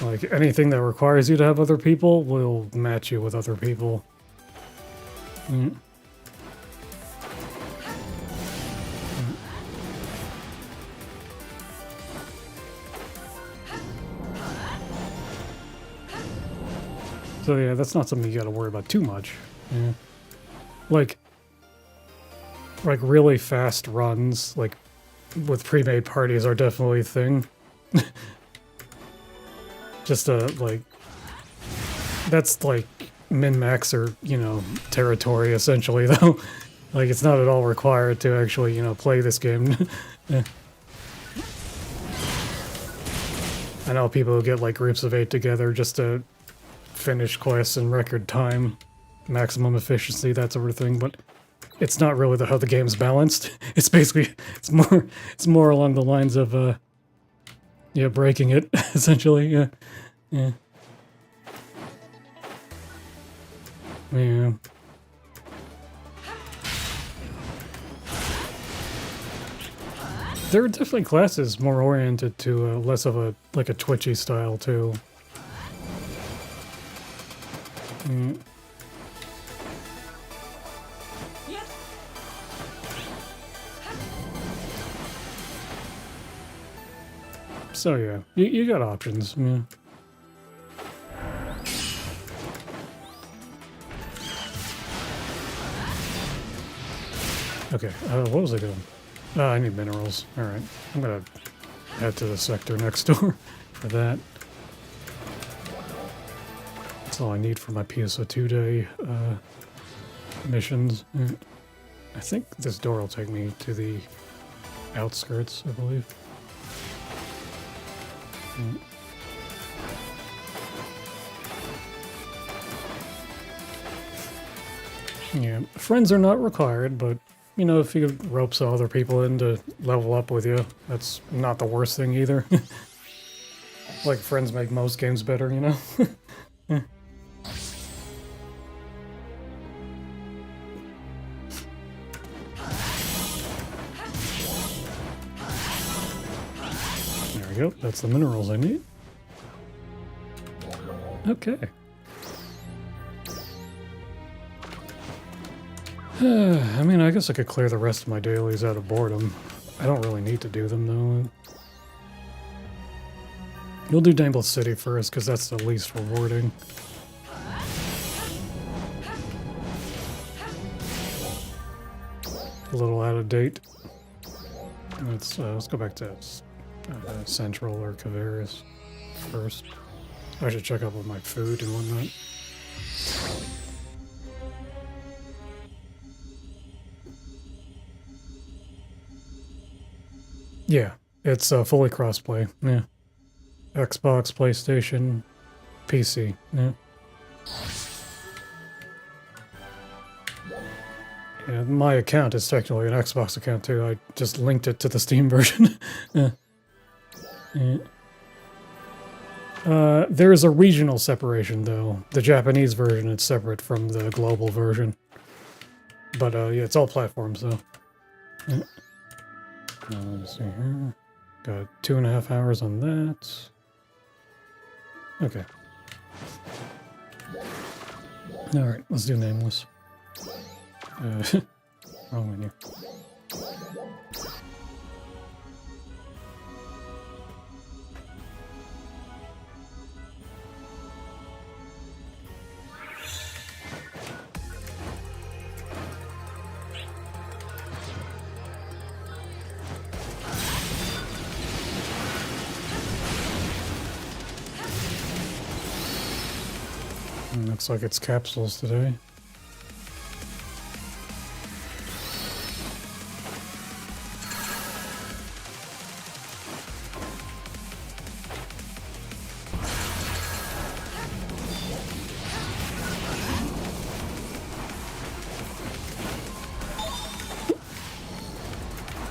A: Like, anything that requires you to have other people will match you with other people. So yeah, that's not something you gotta worry about too much. Yeah. Like really fast runs, like, with pre-made parties are definitely a thing. Just like, that's like min-max or, you know, territory essentially, though. Like, it's not at all required to actually, you know, play this game. Yeah. I know people who get, like, groups of 8 together just to finish quests in record time, maximum efficiency, that sort of thing, but it's not really how the game's balanced. It's basically, it's more along the lines of, yeah, breaking it, essentially, yeah. Yeah. Yeah. There are definitely classes more oriented to less of a, like, a twitchy style, too. Mm. So yeah, you got options. Yeah. Okay, what was I doing? I need minerals. Alright, I'm gonna head to the sector next door for that. That's all I need for my PSO2 day missions. I think this door will take me to the outskirts, I believe. Yeah, friends are not required, but you know, if you could rope some other people in to level up with you, that's not the worst thing either. Like, friends make most games better, you know? There we go, that's the minerals I need. Okay. I mean, I guess I could clear the rest of my dailies out of boredom. I don't really need to do them, though. We'll do Dangle City first, because that's the least rewarding. A little out of date. Let's go back to Central or Caveris first. I should check up on my food and whatnot. Yeah, it's fully crossplay. Yeah, Xbox, PlayStation, PC. Yeah. Yeah, my account is technically an Xbox account too. I just linked it to the Steam version. Yeah. Yeah. There is a regional separation, though. The Japanese version is separate from the global version. But, yeah, it's all platforms, though. Yeah. Let's see here. Got 2.5 hours on that. Okay. Alright, let's do Nameless. Wrong menu. Looks like it's capsules today.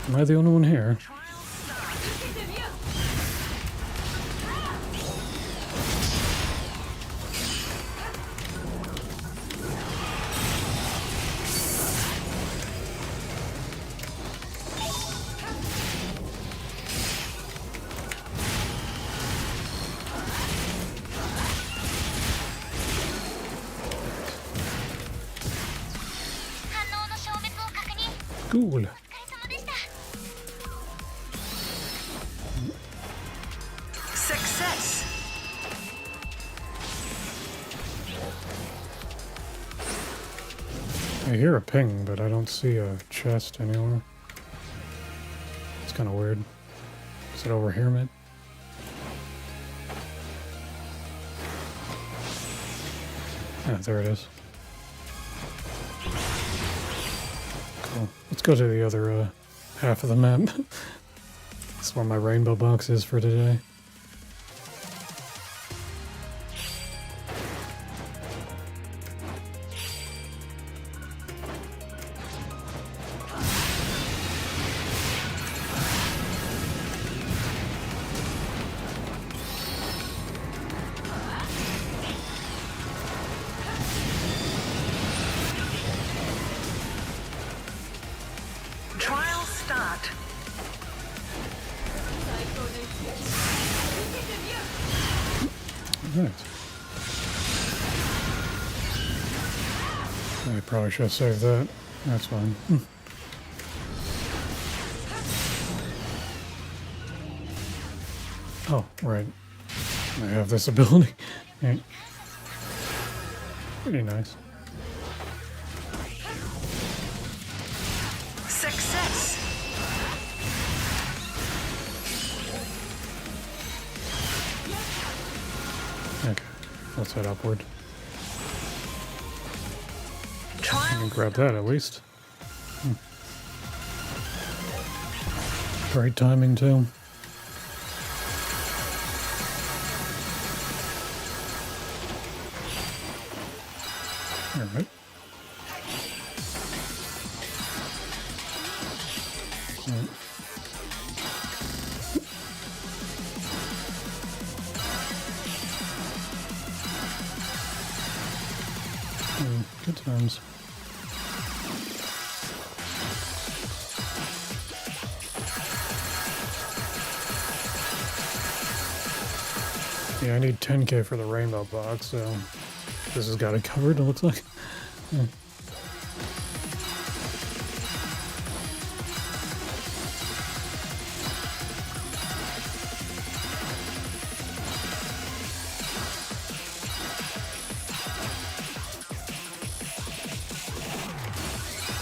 A: Am I the only one here? Cool.
B: Success.
A: I hear a ping, but I don't see a chest anywhere. It's kind of weird. Is it over here, mid? Ah, there it is. Cool. Let's go to the other half of the map. That's where my rainbow box is for today.
B: Trial start.
A: Right. I probably should have saved that. That's fine. Oh, right. I have this ability. Right. Pretty nice.
B: Success.
A: Okay, let's head upward. I
B: Trial.
A: can grab that at least. Great timing, too. Alright. Good times. Yeah, I need 10k for the rainbow box, so this has got it covered, it looks like. Yeah.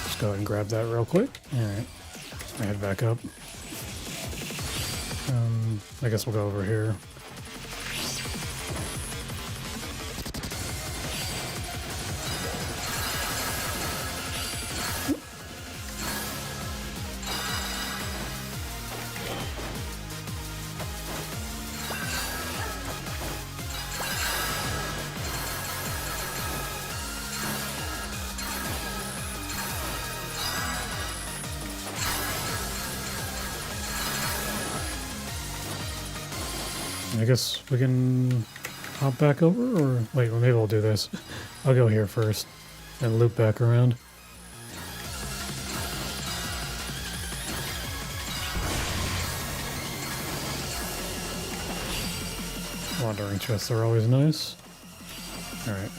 A: Just go ahead and grab that real quick. Alright. I head back up. I guess we'll go over here. I guess we can hop back over, or wait, well, maybe we'll do this. I'll go here first and loop back around. Wandering chests are always nice. Alright.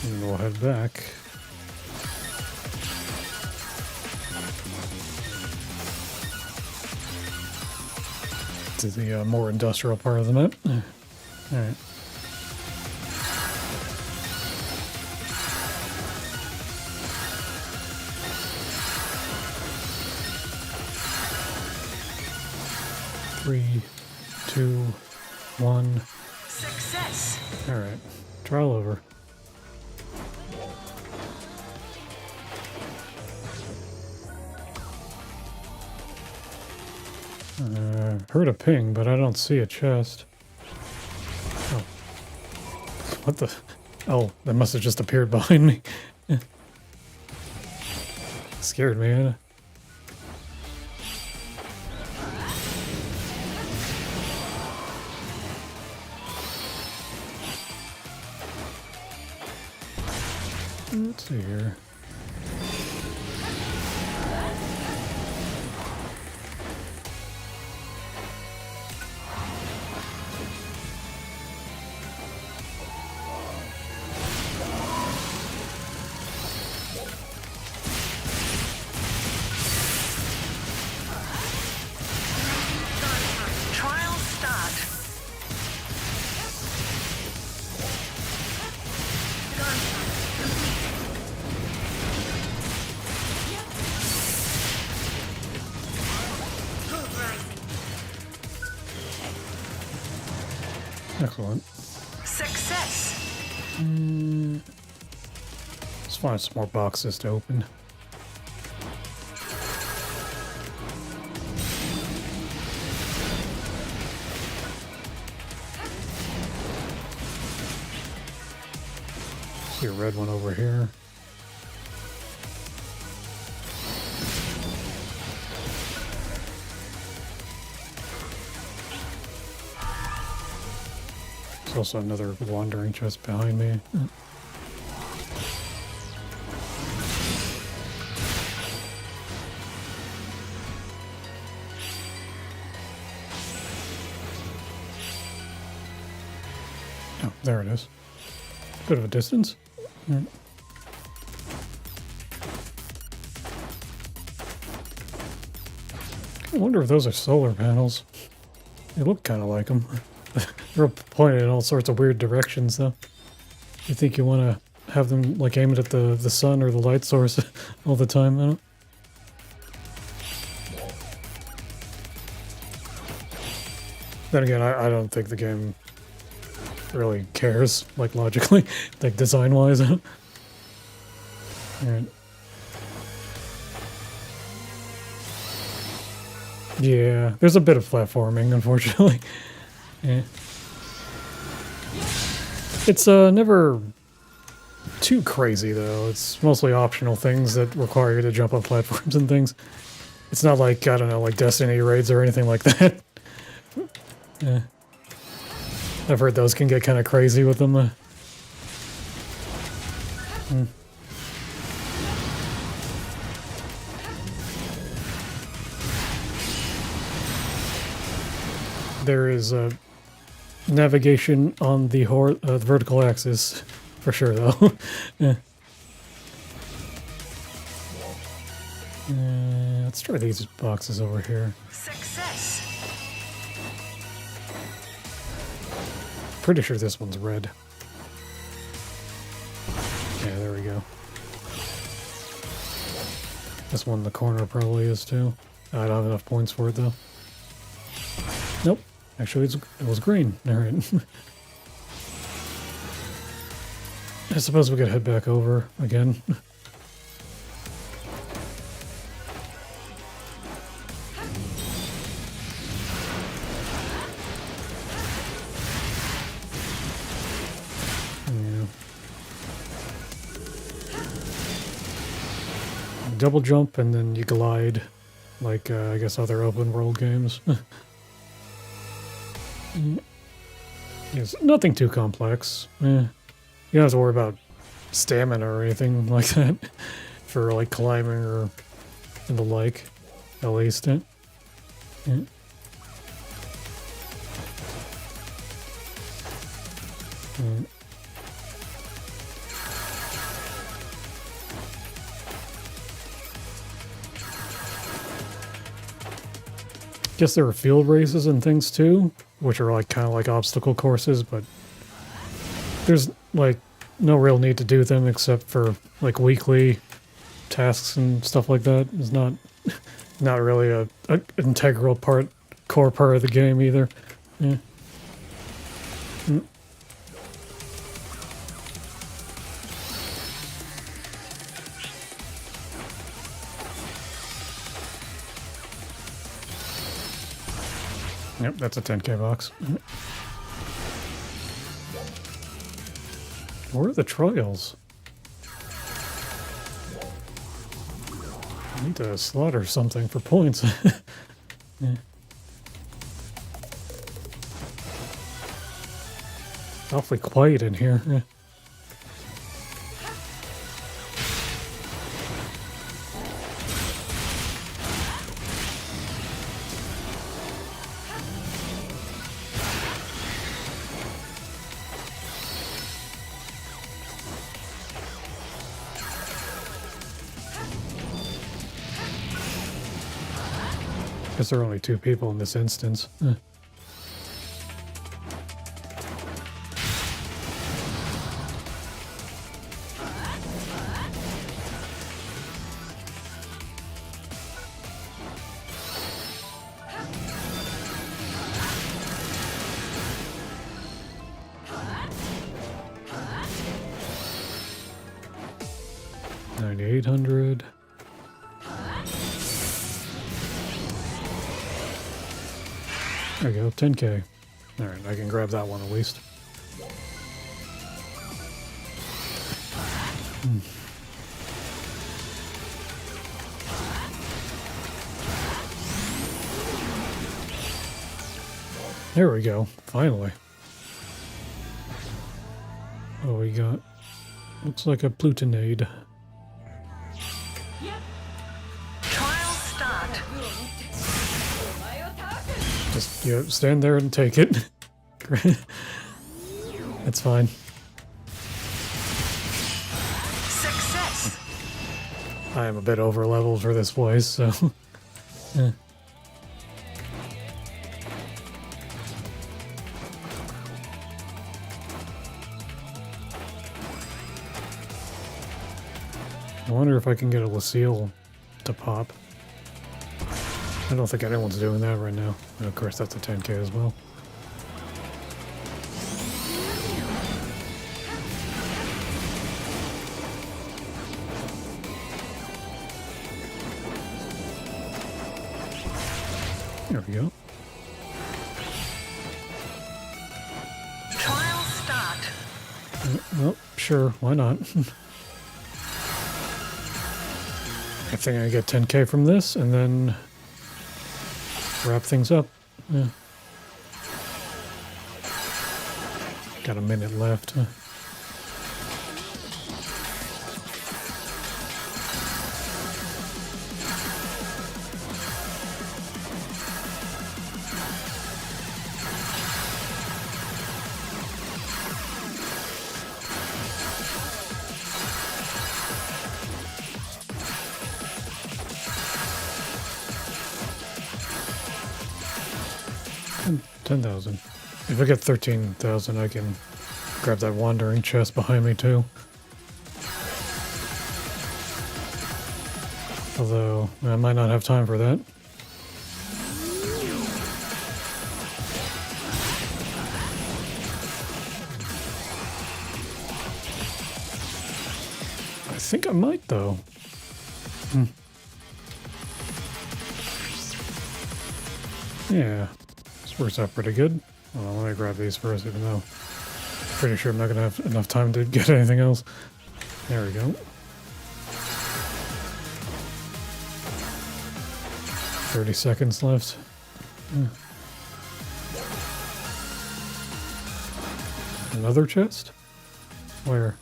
A: And we'll head back. To the more industrial part of the map. Alright. Three, two, one.
B: Success.
A: Alright. Trial over. Heard a ping, but I don't see a chest. Oh. What the? Oh, that must have just appeared behind me. Scared me. Let's see here.
B: Trial start.
C: Hope rising.
A: Excellent.
B: Success.
A: Let's find some more boxes to open. See a red one over here. There's also another wandering chest behind me. Oh, there it is. Bit of a distance. Mm. I wonder if those are solar panels. They look kind of like them. They're pointed in all sorts of weird directions, though. You think you want to have them like aimed at the sun or the light source all the time? I don't. Then again, I don't think the game really cares, like logically, like design-wise. Alright. Yeah, there's a bit of platforming, unfortunately. Yeah. It's never too crazy, though. It's mostly optional things that require you to jump on platforms and things. It's not like, I don't know, like Destiny raids or anything like that. Yeah. I've heard those can get kind of crazy with them. There is a navigation on the vertical axis, for sure, though. Yeah. Let's try these boxes over here.
B: Success.
A: Pretty sure this one's red. Yeah, there we go. This one in the corner probably is too. I don't have enough points for it though. Nope. Actually, it was green. Alright. I suppose we could head back over again. Double jump and then you glide, like I guess other open world games. It's nothing too complex. You don't have to worry about stamina or anything like that for like climbing or and the like, at least. Yeah. Guess there are field races and things too, which are like kind of like obstacle courses, but there's like no real need to do them except for like weekly tasks and stuff like that. It's not really a integral core part of the game either. Yeah. Yep, that's a 10k box. Where are the trials? I need to slaughter something for points. Yeah. Awfully quiet in here. Yeah. Guess there are only 2 people in this instance. 9,800. There we go, 10k. Alright, I can grab that one at least. There we go, finally. What do we got? Looks like a plutonade.
B: Trial start.
A: Just stand there and take it. That's fine.
B: Success.
A: I am a bit over leveled for this place, so. Yeah. I wonder if I can get a Lucille to pop. I don't think anyone's doing that right now. And of course, that's a 10k as well. There we go.
B: Trial start.
A: Well, sure, why not? I think I get 10k from this, and then wrap things up. Yeah. Got a minute left. 10,000. If I get 13,000, I can grab that wandering chest behind me too. Although, I might not have time for that. I think I might, though. Yeah, this works out pretty good. Well, let me grab these first, even though I'm pretty sure I'm not going to have enough time to get anything else. There we go. 30 seconds left. Another chest? Where?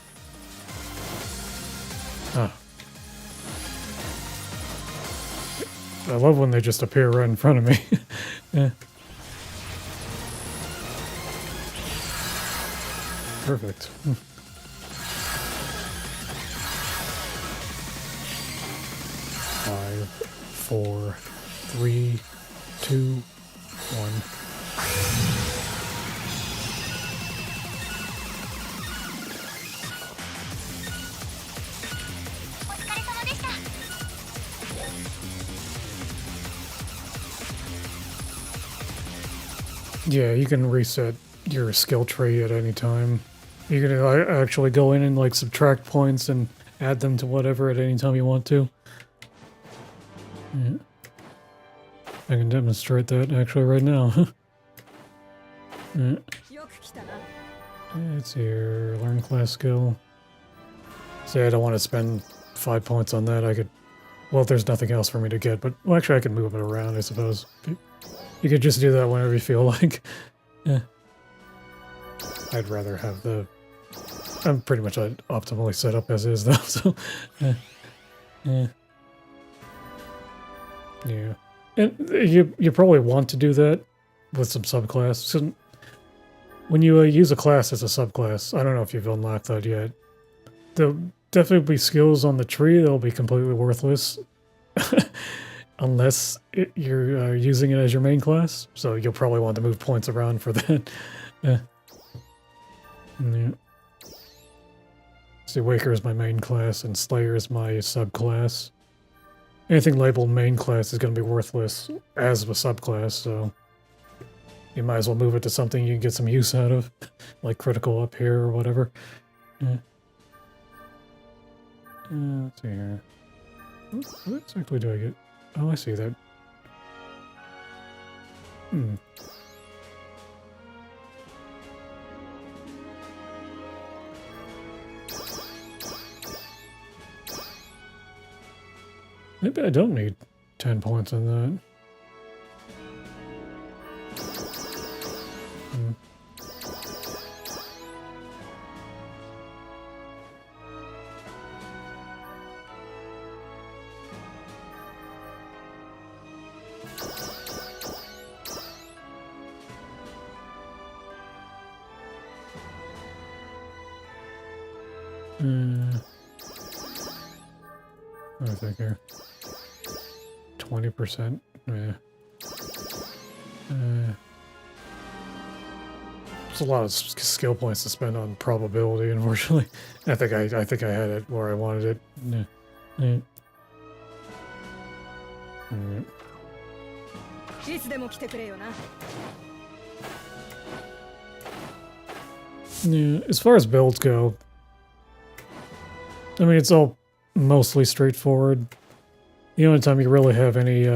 A: Ah. I love when they just appear right in front of me. Yeah. Perfect. 5, 4, 3, 2, 1. Yeah, you can reset your skill tree at any time. You can actually go in and like subtract points and add them to whatever at any time you want to. Yeah. I can demonstrate that actually right now. Yeah. It's here. Learn class skill. Say I don't want to spend 5 points on that. I could. Well, if there's nothing else for me to get, but well, actually I can move it around, I suppose. You could just do that whenever you feel like. Yeah. I'd rather have the. I'm pretty much optimally set up as is, though. So. Yeah. Yeah. Yeah. And you probably want to do that with some subclass. So when you use a class as a subclass, I don't know if you've unlocked that yet. There'll definitely be skills on the tree that'll be completely worthless. Unless you're using it as your main class. So you'll probably want to move points around for that. Yeah. Yeah. See, Waker is my main class and Slayer is my subclass. Anything labeled main class is going to be worthless as a subclass, so you might as well move it to something you can get some use out of, like critical up here or whatever. Yeah. Let's see here. What exactly do I get? Oh, I see that. Maybe I don't need 10 points on that. What do I think here? 20%? Yeah. There's a lot of skill points to spend on probability, unfortunately. I think I had it where I wanted it. Yeah. Yeah. Yeah, as far as builds go, I mean, it's all mostly straightforward. The only time you really have any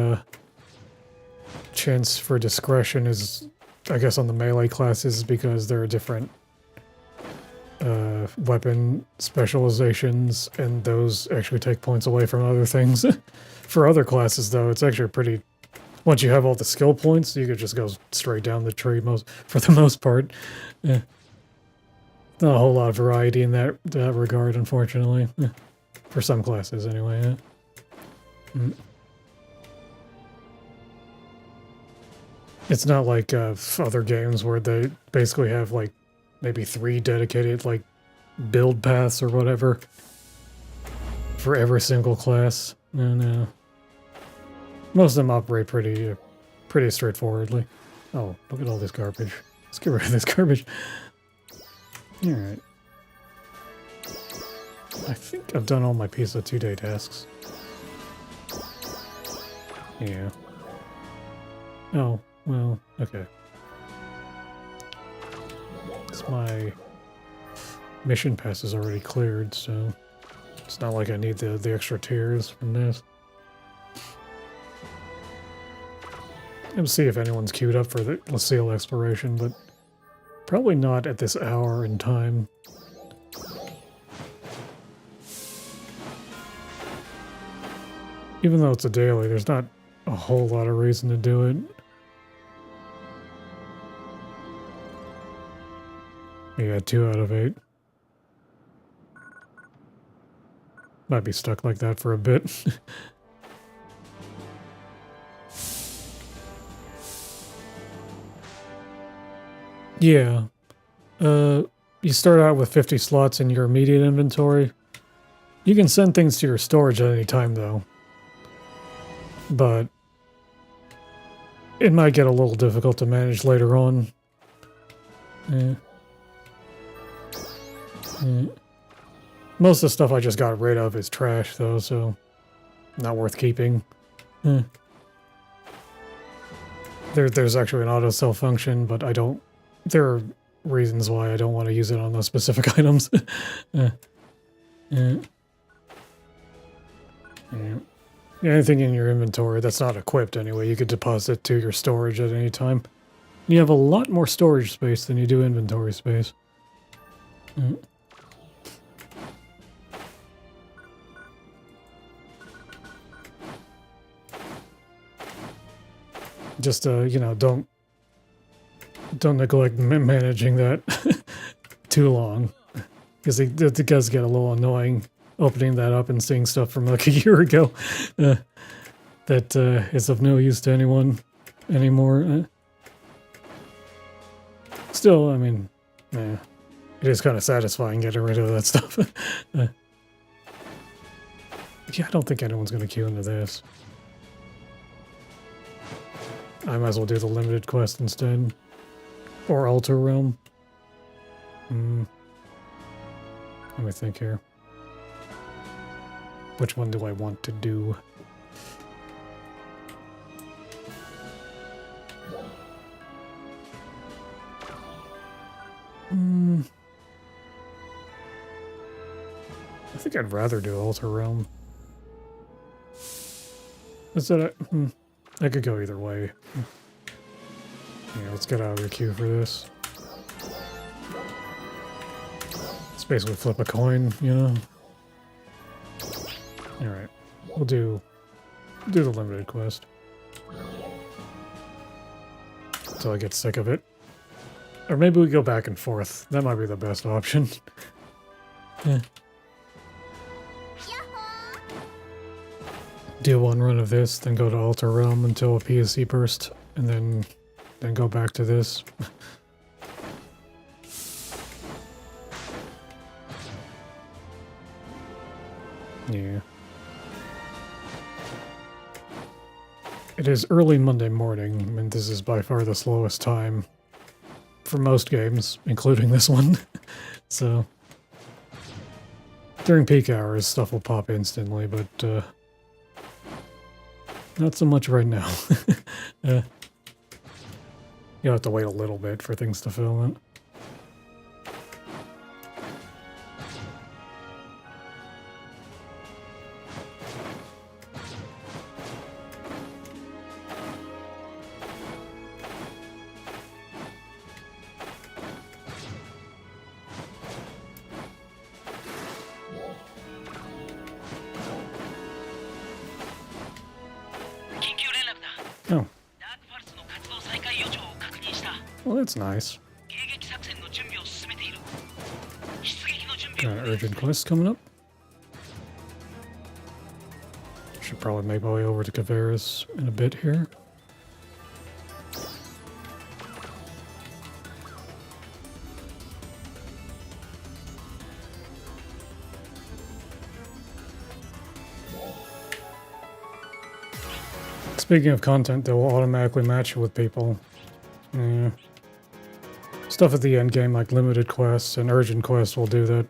A: chance for discretion is, I guess, on the melee classes because there are different weapon specializations, and those actually take points away from other things. For other classes, though, it's actually pretty... Once you have all the skill points, you could just go straight down the tree for the most part. Yeah. Not a whole lot of variety in that regard, unfortunately. For some classes, anyway. It's not like other games where they basically have like maybe 3 dedicated like build paths or whatever for every single class. No. Most of them operate pretty straightforwardly. Oh, look at all this garbage. Let's get rid of this garbage. Alright. I think I've done all my PSO2 day tasks. Yeah. Oh, well, okay. It's my mission pass is already cleared, so it's not like I need the extra tiers from this. Let's see if anyone's queued up for the Lucille exploration, but probably not at this hour in time. Even though it's a daily, there's not a whole lot of reason to do it. Yeah, 2 out of 8. Might be stuck like that for a bit. Yeah. You start out with 50 slots in your immediate inventory. You can send things to your storage at any time, though. But it might get a little difficult to manage later on. Yeah. Most of the stuff I just got rid of is trash, though, so not worth keeping. There's actually an auto-sell function, but I don't... There are reasons why I don't want to use it on those specific items. Anything in your inventory that's not equipped anyway, you could deposit to your storage at any time. You have a lot more storage space than you do inventory space. Just, you know, don't neglect managing that too long. Because it does get a little annoying opening that up and seeing stuff from like a year ago that is of no use to anyone anymore. Still, I mean, it is kind of satisfying getting rid of that stuff. Yeah, I don't think anyone's going to queue into this. I might as well do the limited quest instead. Or Alter Realm. Let me think here. Which one do I want to do? I think I'd rather do Alter Realm. I could go either way. Yeah, let's get out of the queue for this. It's basically flip a coin, you know? Alright. We'll do the limited quest. Until I get sick of it. Or maybe we go back and forth. That might be the best option. Yeah. Do one run of this, then go to Alter Realm until a PSC burst, and then go back to this. Yeah. It is early Monday morning, and this is by far the slowest time for most games, including this one. So, during peak hours, stuff will pop instantly, but not so much right now. You'll have to wait a little bit for things to fill in. Oh. Well, that's nice. Got an urgent quest coming up. Should probably make my way over to Caveras in a bit here. Speaking of content, they will automatically match you with people. Yeah. Stuff at the end game like limited quests and urgent quests will do that.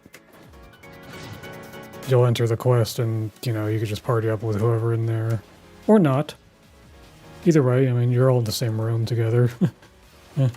A: You'll enter the quest and, you know, you could just party up with whoever in there. Or not. Either way, I mean, you're all in the same room together. Yeah.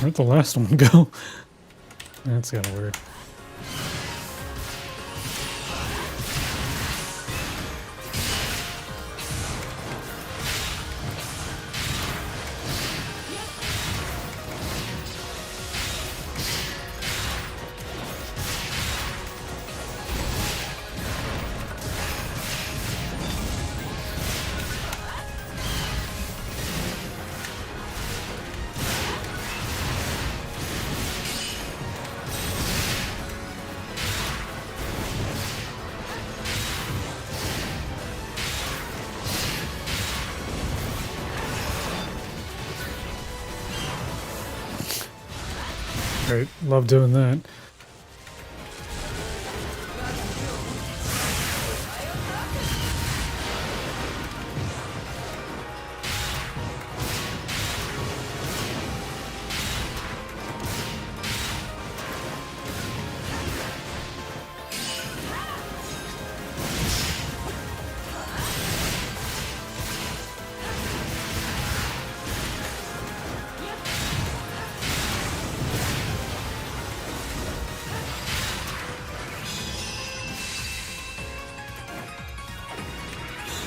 A: Where'd the last one go? That's kind of weird. Great, love doing that.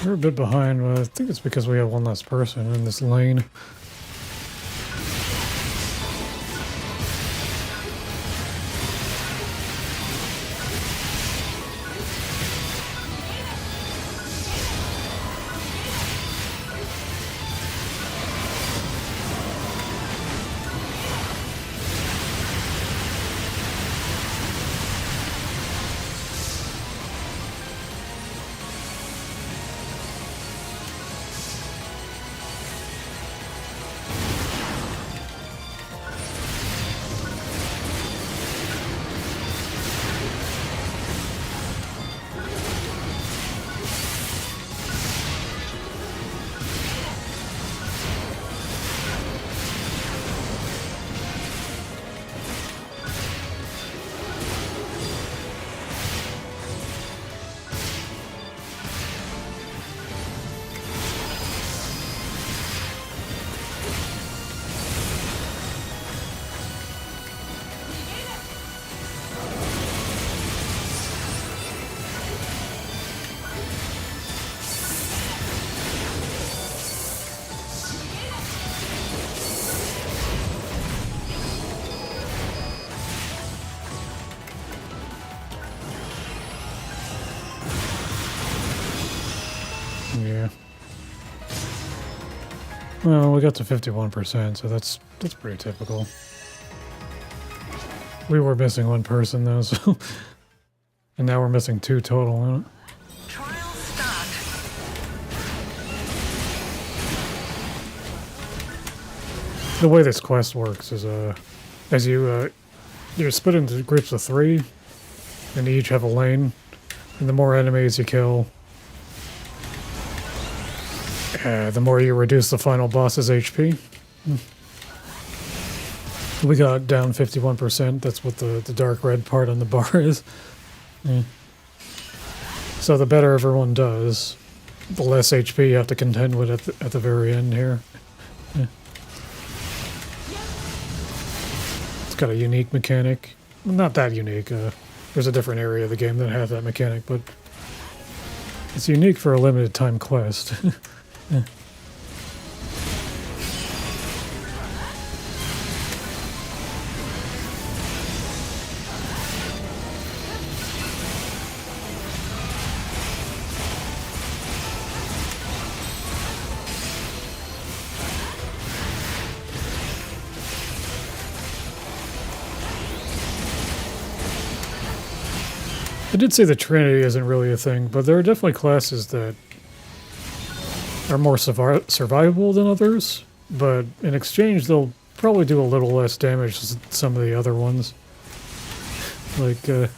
A: We're a bit behind, but I think it's because we have one less person in this lane. Well, we got to 51%, so that's pretty typical. We were missing one person though, so and now we're missing 2 total. Huh?
B: Trial start.
A: The way this quest works is as you're split into groups of 3, and they each have a lane, and the more enemies you kill, the more you reduce the final boss's HP. We got down 51%. That's what the dark red part on the bar is. Yeah. So the better everyone does, the less HP you have to contend with at the very end here. Yeah. It's got a unique mechanic. Well, not that unique. There's a different area of the game that has that mechanic, but it's unique for a limited time quest. Yeah. I did say the Trinity isn't really a thing, but there are definitely classes that are more survivable than others, but in exchange they'll probably do a little less damage than some of the other ones. Like, there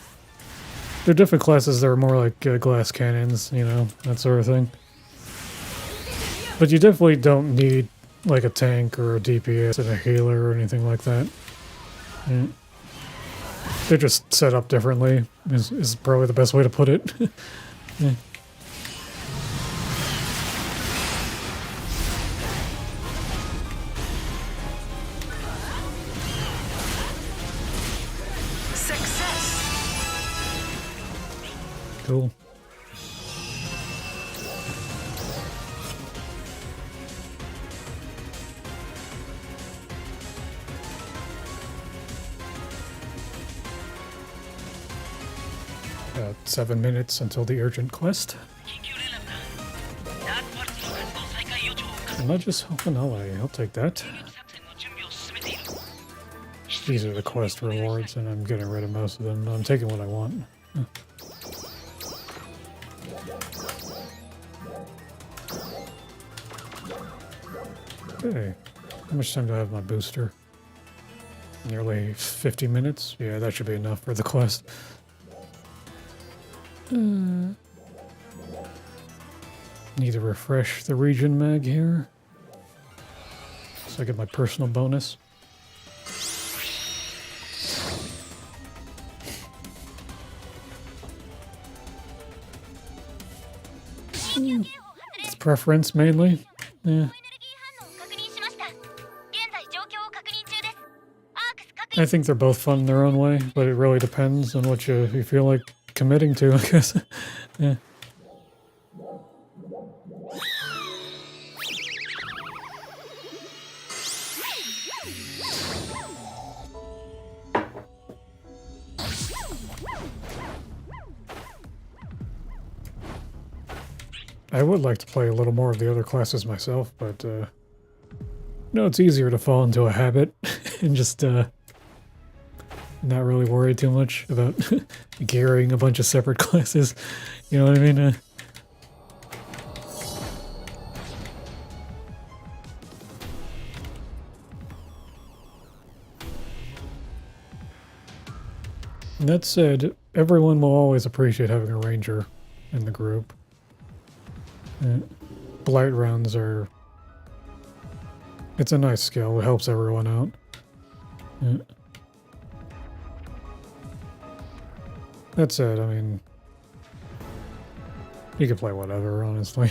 A: are different classes that are more like glass cannons, you know, that sort of thing. But you definitely don't need like a tank or a DPS and a healer or anything like that. Yeah. They're just set up differently, is probably the best way to put it. Yeah.
B: Success.
A: Cool. About 7 minutes until the urgent quest. Am I just hoping I'll take that. These are the quest rewards, and I'm getting rid of most of them. I'm taking what I want. Okay. How much time do I have my booster? Nearly 50 minutes? Yeah, that should be enough for the quest. Need to refresh the region mag here. So I get my personal bonus. It's preference mainly. Yeah. I think they're both fun in their own way, but it really depends on what you feel like committing to, I guess. Yeah. I would like to play a little more of the other classes myself, but no, it's easier to fall into a habit and just not really worry too much about gearing a bunch of separate classes. You know what I mean? That said, everyone will always appreciate having a ranger in the group. Blight rounds are... It's a nice skill. It helps everyone out. That said, I mean... You can play whatever, honestly.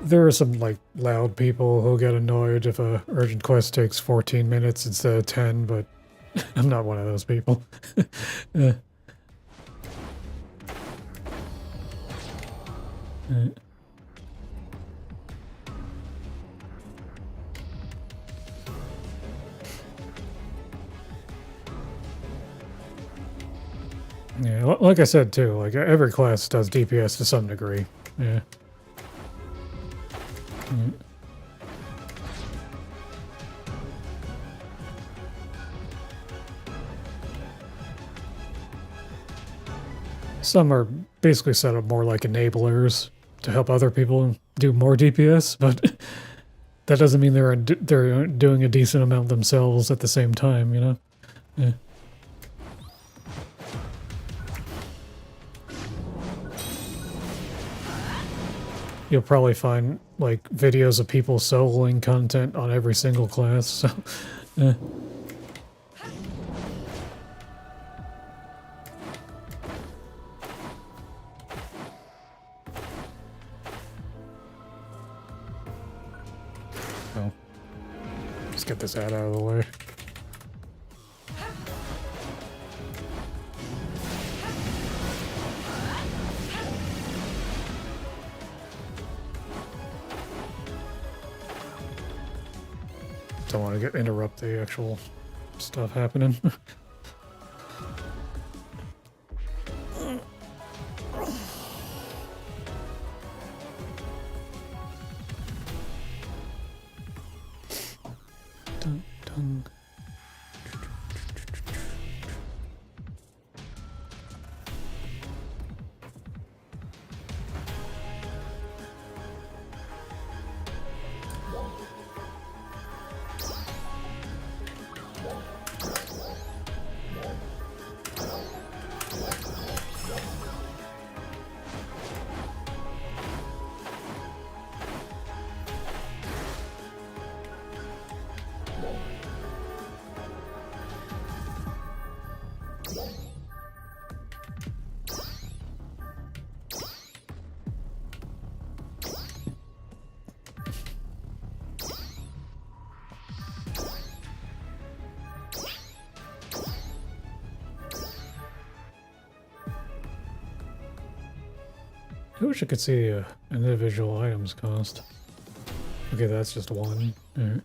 A: There are some, like, loud people who'll get annoyed if a urgent quest takes 14 minutes instead of 10, but I'm not one of those people. Yeah, like I said too, like every class does DPS to some degree. Yeah. Mm. Some are basically set up more like enablers to help other people do more DPS, but that doesn't mean they're doing a decent amount themselves at the same time, you know? Yeah. You'll probably find like videos of people soloing content on every single class, so yeah. Oh. Let's get this ad out of the way. Don't want to interrupt the actual stuff happening. Dun, dun. I wish I could see individual items cost. Okay, that's just one. Alright.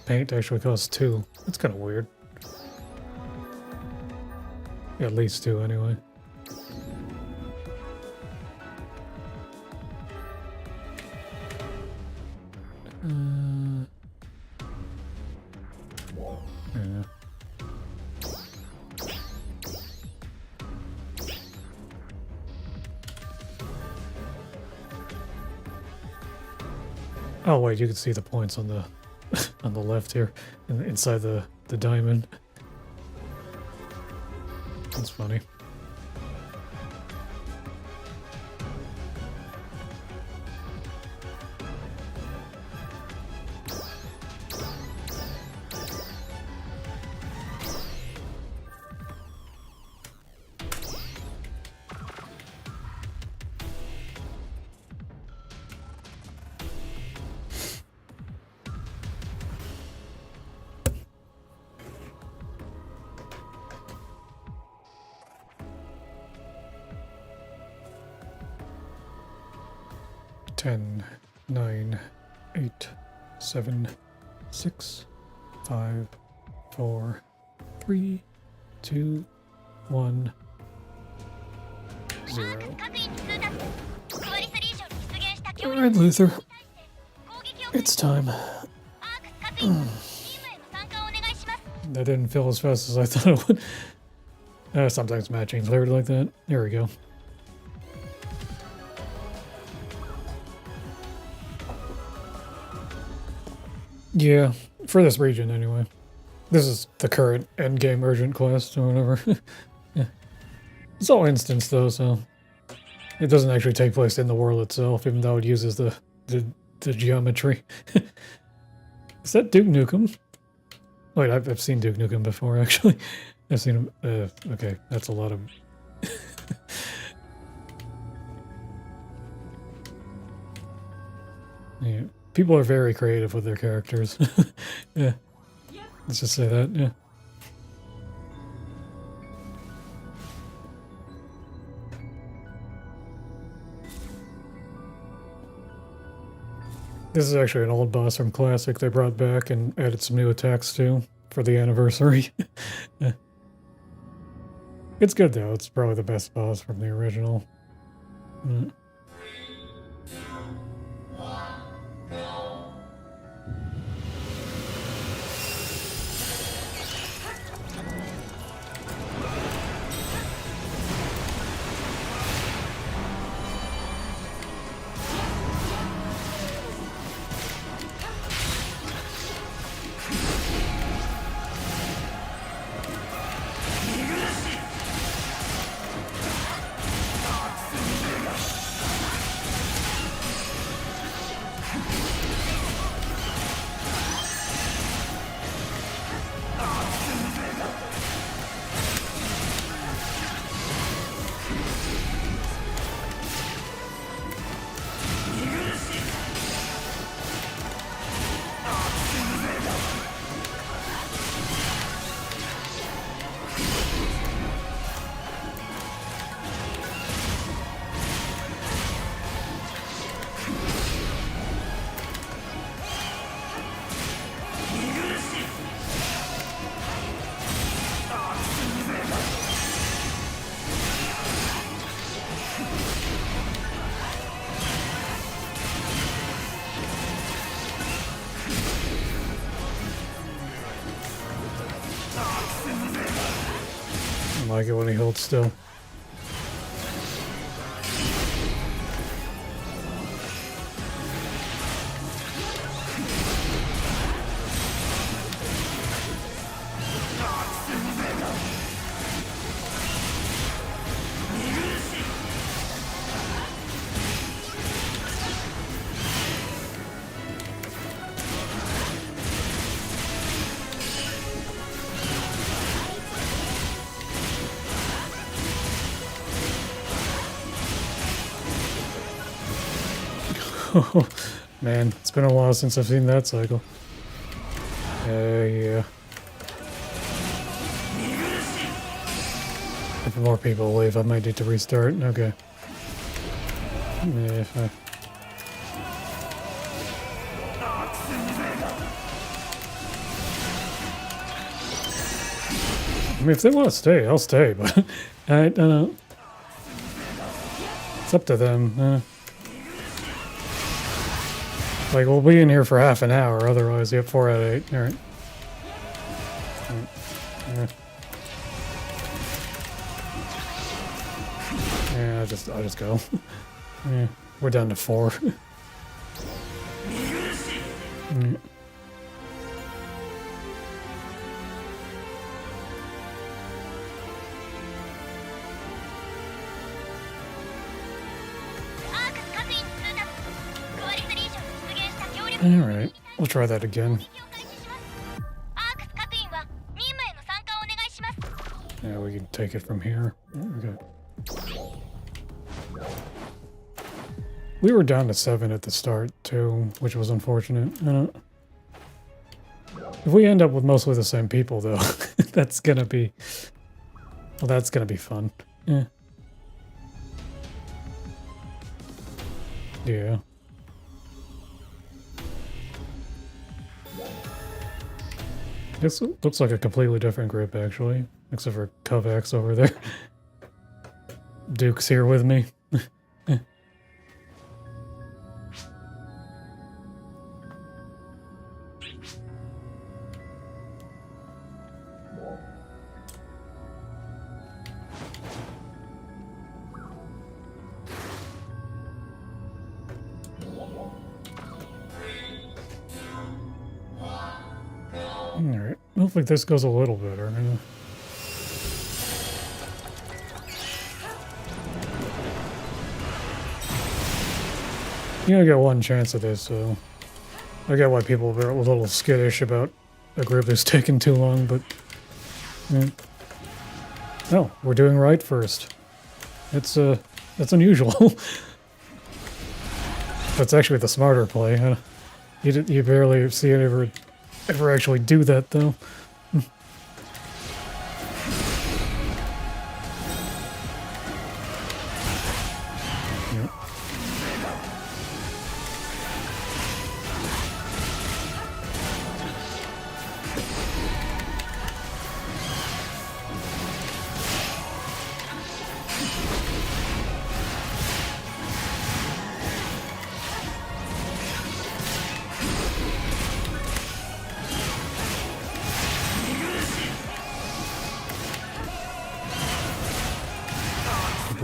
A: Paint actually costs 2. That's kind of weird. At least 2 anyway. Yeah. Oh wait, you can see the points on the on the left here, inside the diamond. That's funny. Ten, 9, 8, 7, 6, 5, 4, 3, 2, 1, 0. Alright, Luther. It's time. That didn't fill as fast as I thought it would. Sometimes matching cleared like that. There we go. Yeah, for this region anyway. This is the current endgame urgent quest or whatever. Yeah. It's all instance though, so it doesn't actually take place in the world itself, even though it uses the geometry. Is that Duke Nukem? Wait, I've seen Duke Nukem before actually. I've seen him. Okay, that's a lot of. Yeah. People are very creative with their characters. Yeah. Let's just say that, yeah. This is actually an old boss from Classic they brought back and added some new attacks too for the anniversary. It's good though. It's probably the best boss from the original. Mm. I like it when he holds still. Oh, man, it's been a while since I've seen that cycle. Yeah. If more people leave, I might need to restart. Okay. Yeah, fine. I mean, if they want to stay, I'll stay, but I don't know. It's up to them. Like, we'll be in here for half an hour, otherwise, yep, 4 out of 8. Alright. Yeah, I'll just go. Yeah, we're down to 4. Mm. Alright, we'll try that again. Yeah, we can take it from here. Okay. We were down to 7 at the start, too, which was unfortunate. If we end up with mostly the same people, though, that's gonna be... Well, that's gonna be fun. Yeah. Yeah. This looks like a completely different group, actually. Except for Kovacs over there. Duke's here with me. Alright, hopefully this goes a little better. You only get one chance at this, so I get why people are a little skittish about a group that's taking too long, but yeah. Oh, we're doing right first. It's that's unusual. That's actually the smarter play. You barely see it ever actually do that, though. Yep.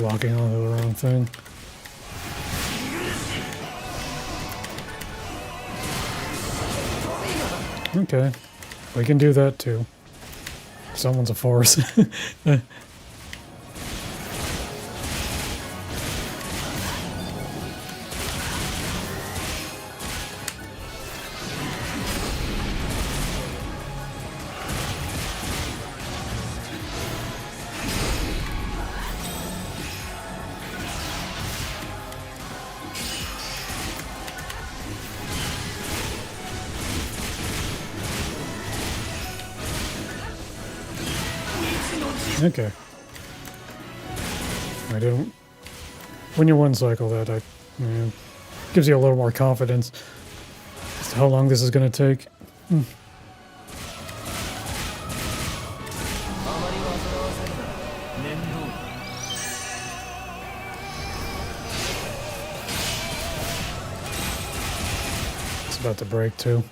A: locking onto the wrong thing. Okay, we can do that too. Someone's a force. Okay. I didn't. When you one cycle that, gives you a little more confidence as to how long this is going to take. It's about to break too.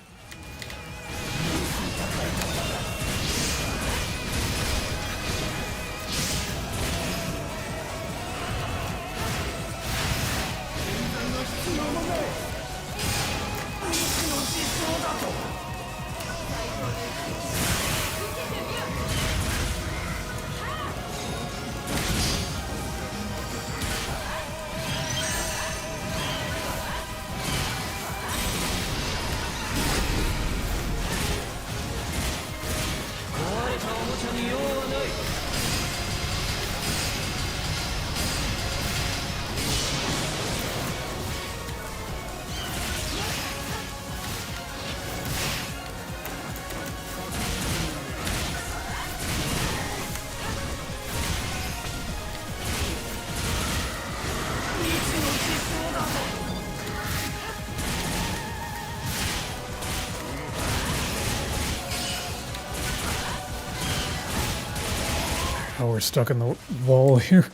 A: Oh, we're stuck in the wall here.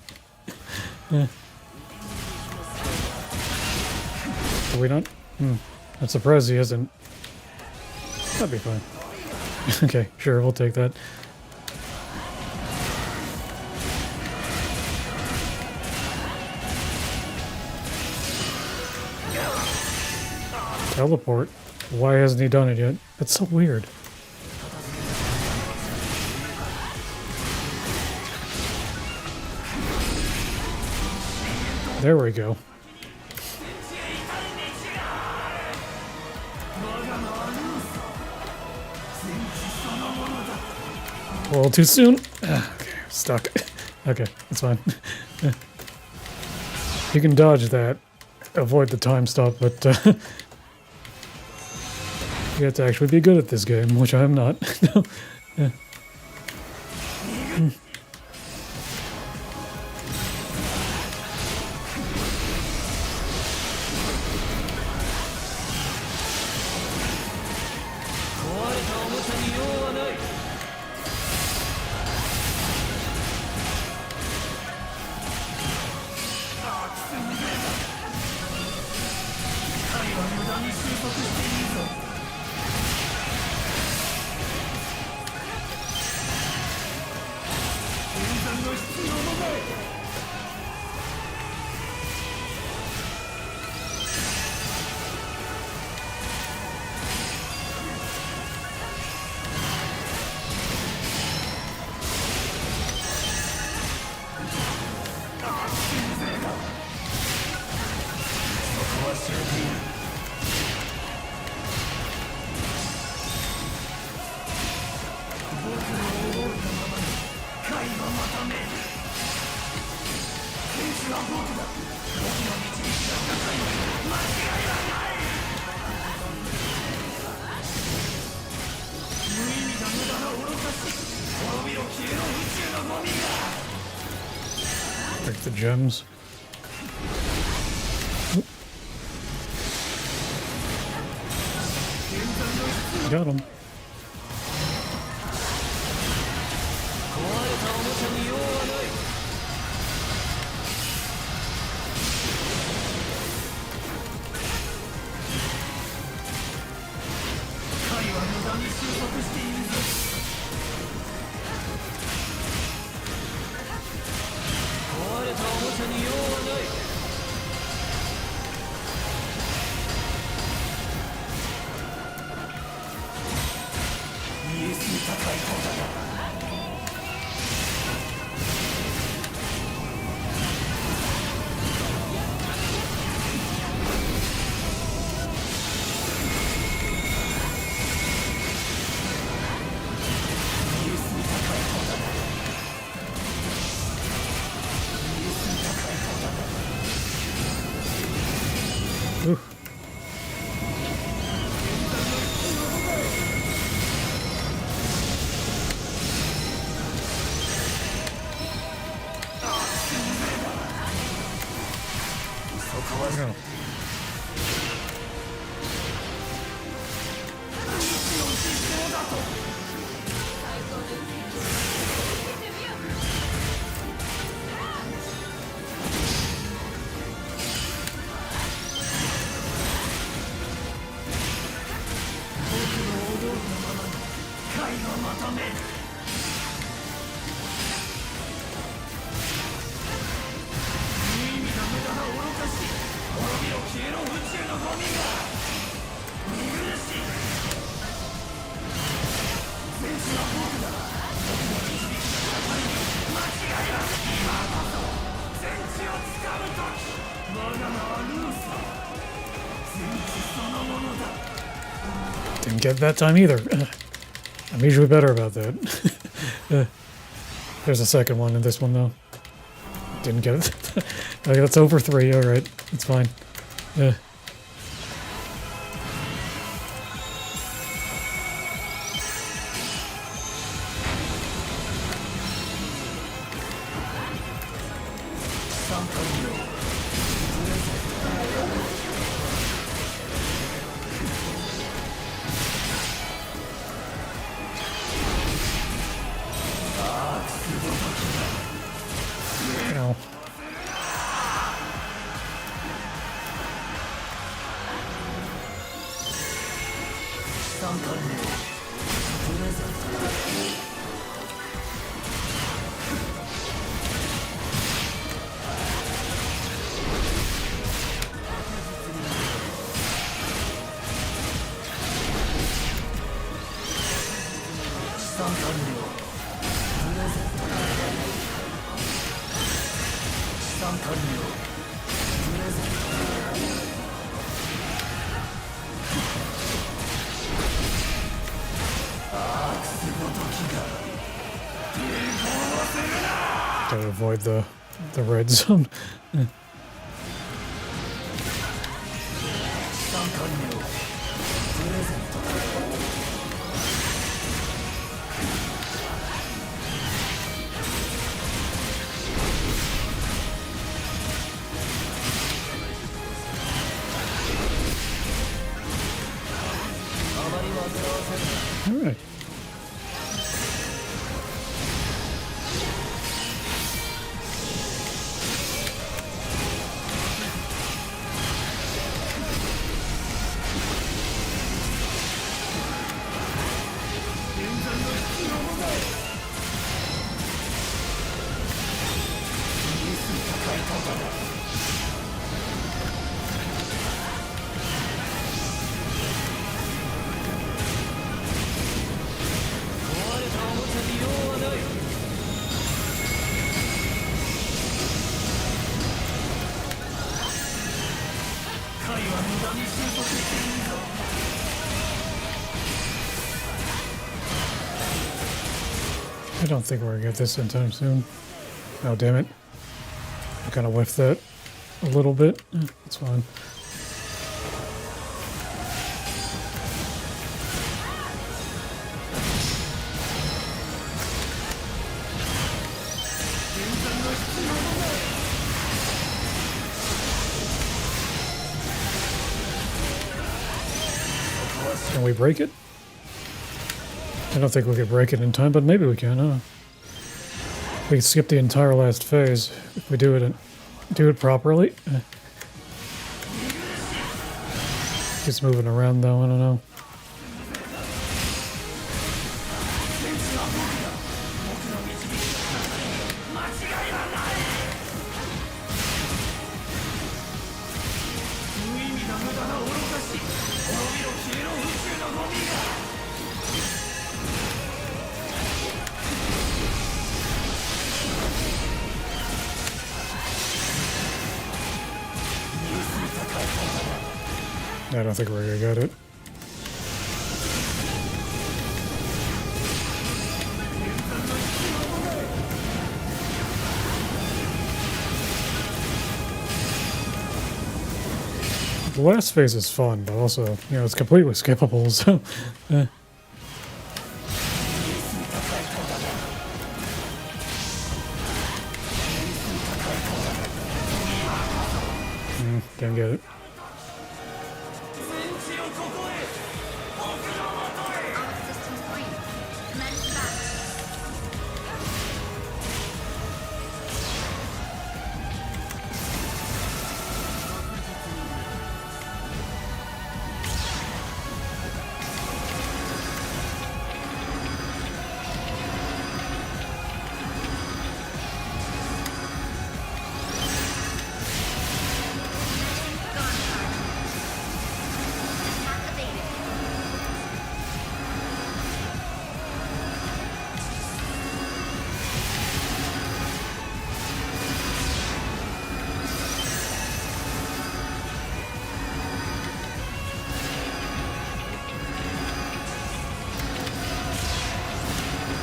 A: Yeah. Are we not? I'm surprised he hasn't. That'd be fine. Okay, sure, we'll take that. Teleport? Why hasn't he done it yet? That's so weird. There we go. A little too soon. Okay, stuck. Okay, that's fine. You can dodge that, avoid the time stop, but you have to actually be good at this game, which I am not. No. Yeah. Break the gems. Got him. No. Didn't get that time either. I'm usually better about that. There's a second one in this one though. Didn't get it. Okay, that's over 3. All right, it's fine. Ow. Try to avoid the red zone. All right. I don't think we're gonna get this in time soon. Oh, damn it. I kind of whiffed that a little bit. It's fine. Can we break it? I don't think we could break it in time, but maybe we can, huh? We can skip the entire last phase if we do it properly. It's moving around though, I don't know. I don't think we're gonna get it. The last phase is fun, but also, you know, it's completely skippable, so... Can't get it.
C: All systems green. Commence batch. Attack evaded.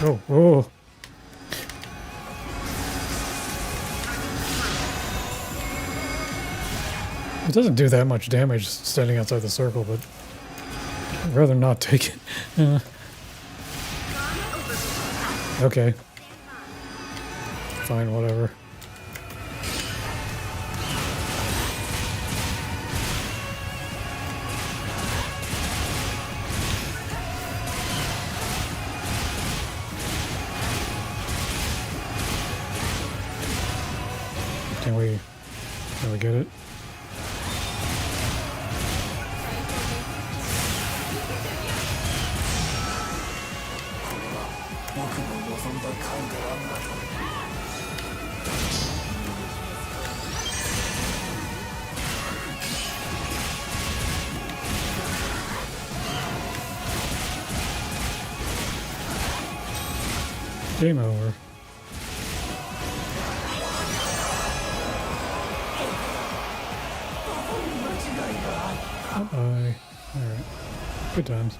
A: Oh, oh. It doesn't do that much damage standing outside the circle, but I'd rather not take it. Okay. Fine, whatever. Can we get it? Game over. Bye. Alright. Good times.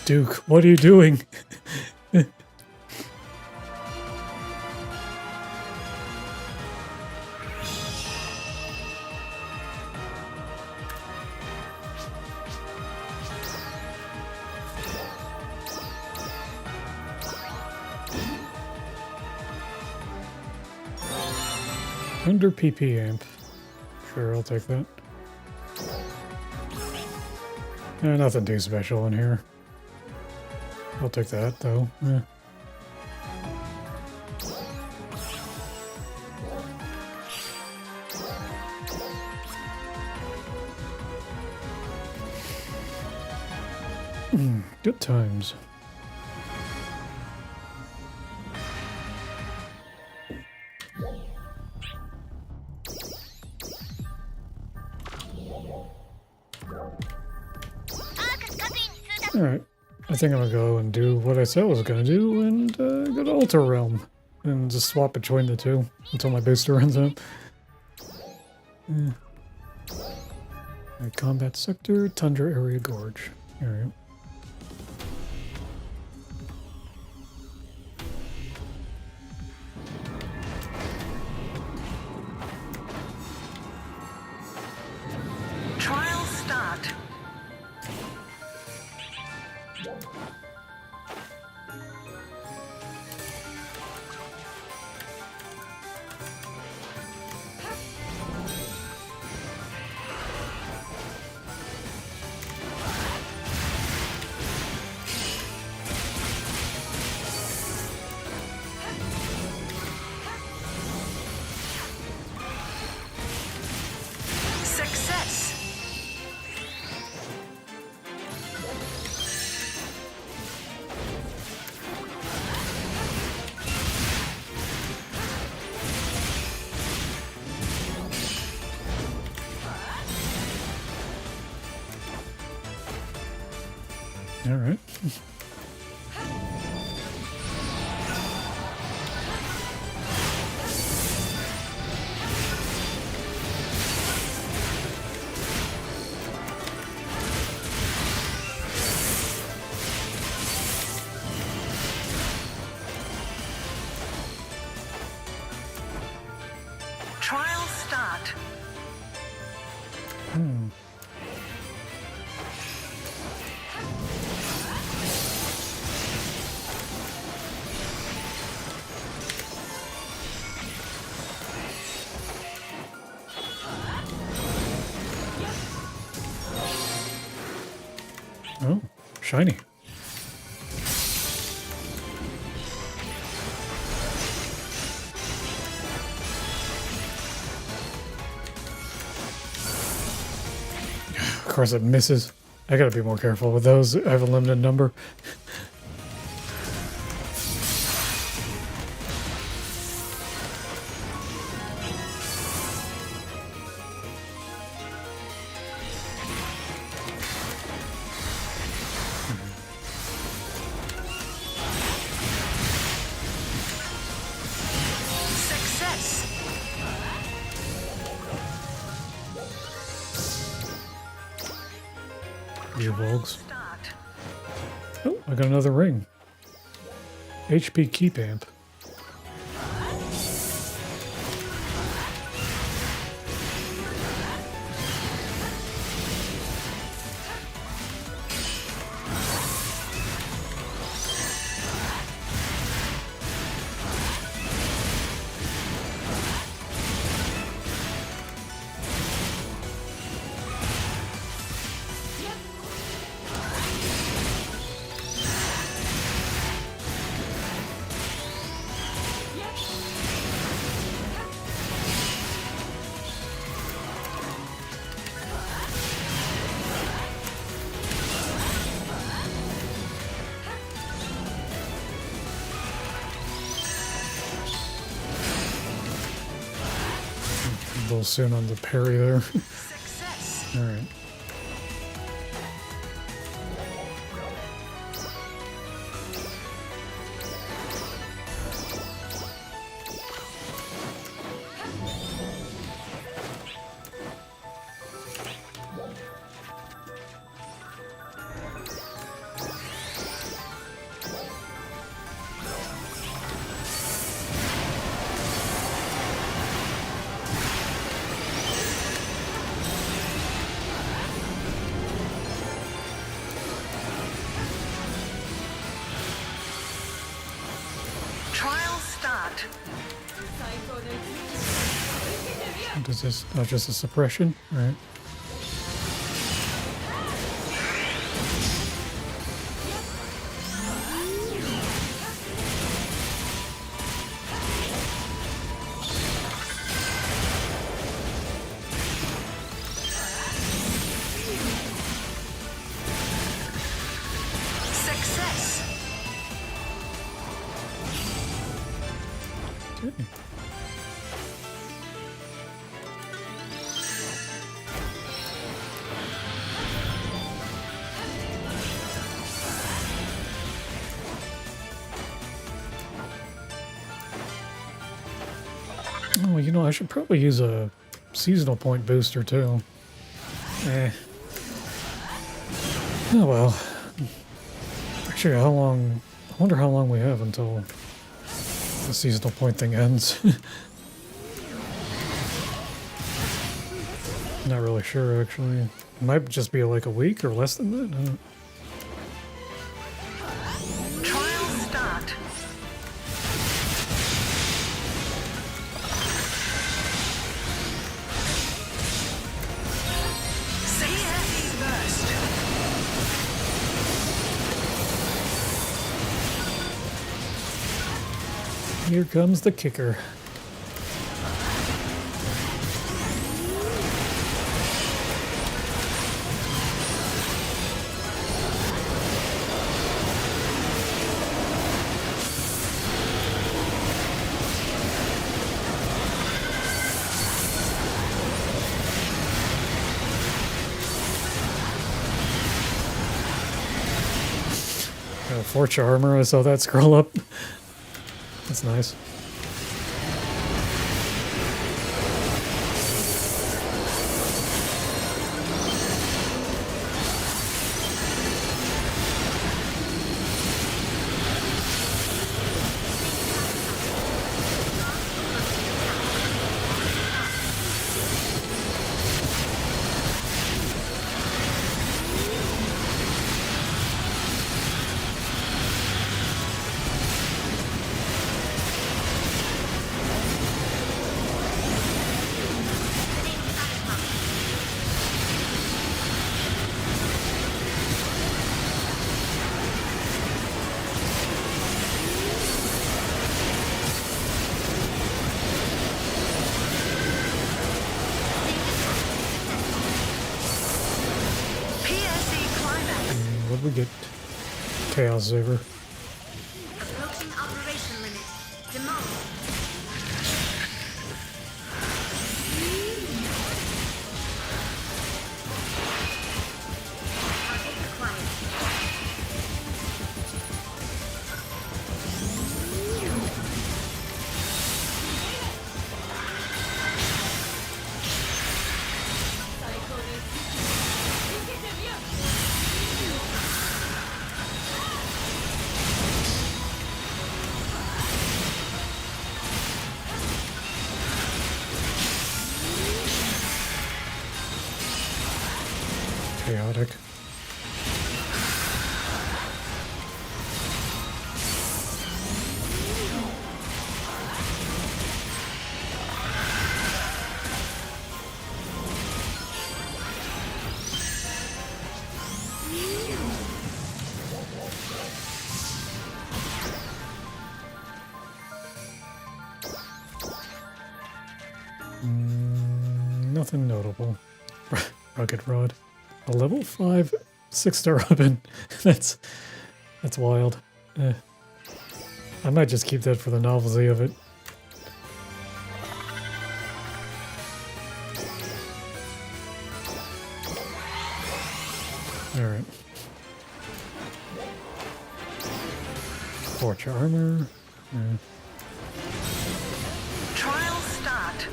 A: Duke, what are you doing? Under PP amp. Sure, I'll take that. Nothing too special in here. I'll take that, though. Good times. Alright, I think I'm gonna go and do what I said I was gonna do and go to Ultra Realm and just swap between the two until my booster runs out. Right, Combat Sector, Tundra Area Gorge. There we go.
B: Trial start. Success.
A: Alright.
B: Trial start.
A: Oh, shiny. Of course it misses. I gotta be more careful with those. I have a limited number.
B: Success.
A: Gearbogs.
B: Start.
A: Oh, I got another ring. HP keep amp. A little soon on the parry there.
B: Success.
A: All right.
B: Trial start.
A: What is this? Not just a suppression? All right.
B: Success.
A: Okay. Oh, you know, I should probably use a seasonal point booster too. Eh. Oh well. Actually, how long? I wonder how long we have until the seasonal point thing ends. Not really sure, actually. It might just be like a week or less than that. I don't-
B: Trial start. Success. Burst.
A: Here comes the kicker. Fortune armor, I saw that scroll up. That's nice. what we get? Chaos Saber.
C: Approaching operation limit. Demolish. Target acquired.
A: Chaotic. Nothing notable. Rocket Rod. A level 5 6-star weapon. That's wild. I might just keep that for the novelty of it. Alright. Torch armor.
B: Trial start.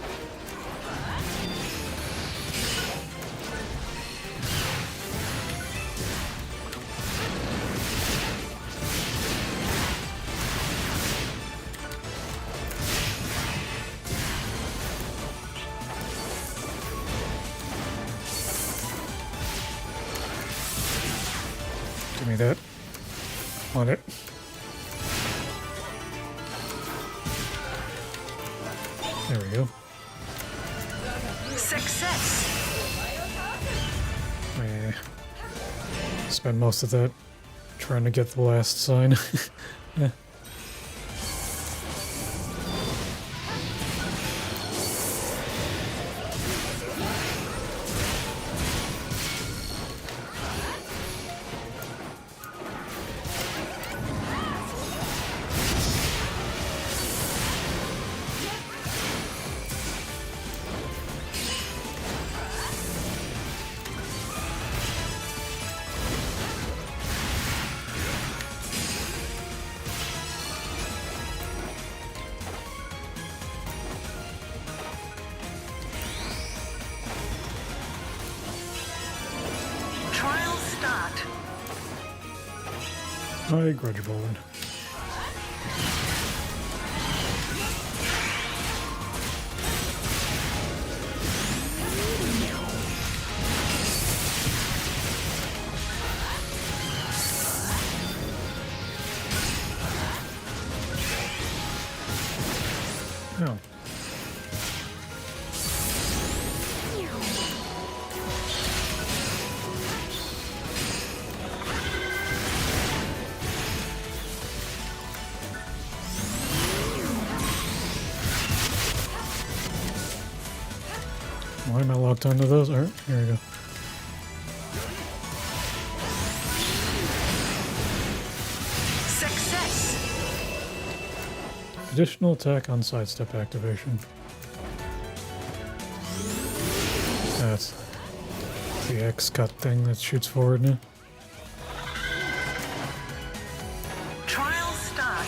A: Give me that. On it. There we go.
B: Success.
A: Spend most of that trying to get the last sign. Yeah.
B: Trial start.
A: My grudge bone. Oh. Why am I locked onto those? Alright, here we go.
B: Success.
A: Additional attack on sidestep activation. That's the X cut thing that shoots forward now.
B: Trial start.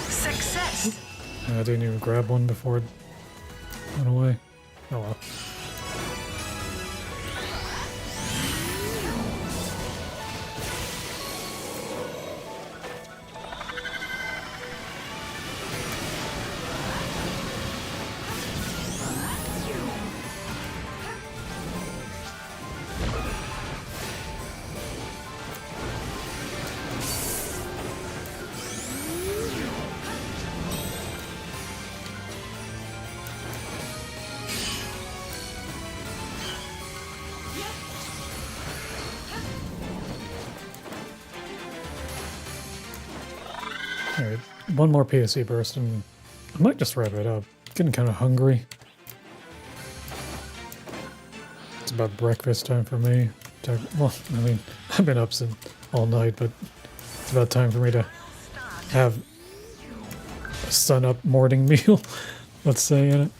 B: Success.
A: I didn't even grab one before it went away. Oh well. Alright, one more PSE burst and I might just wrap it up. Getting kind of hungry. It's about breakfast time for me. Well, I mean, I've been up since all night, but it's about time for me to have a sun-up morning meal, let's say, in it.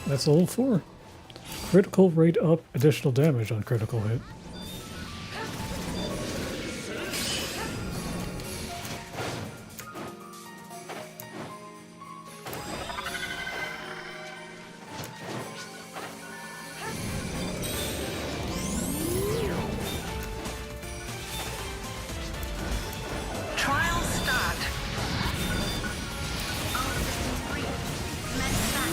A: That's level 4. Critical rate up, additional damage on critical hit.
B: Trial start.
C: All systems green. Commence start.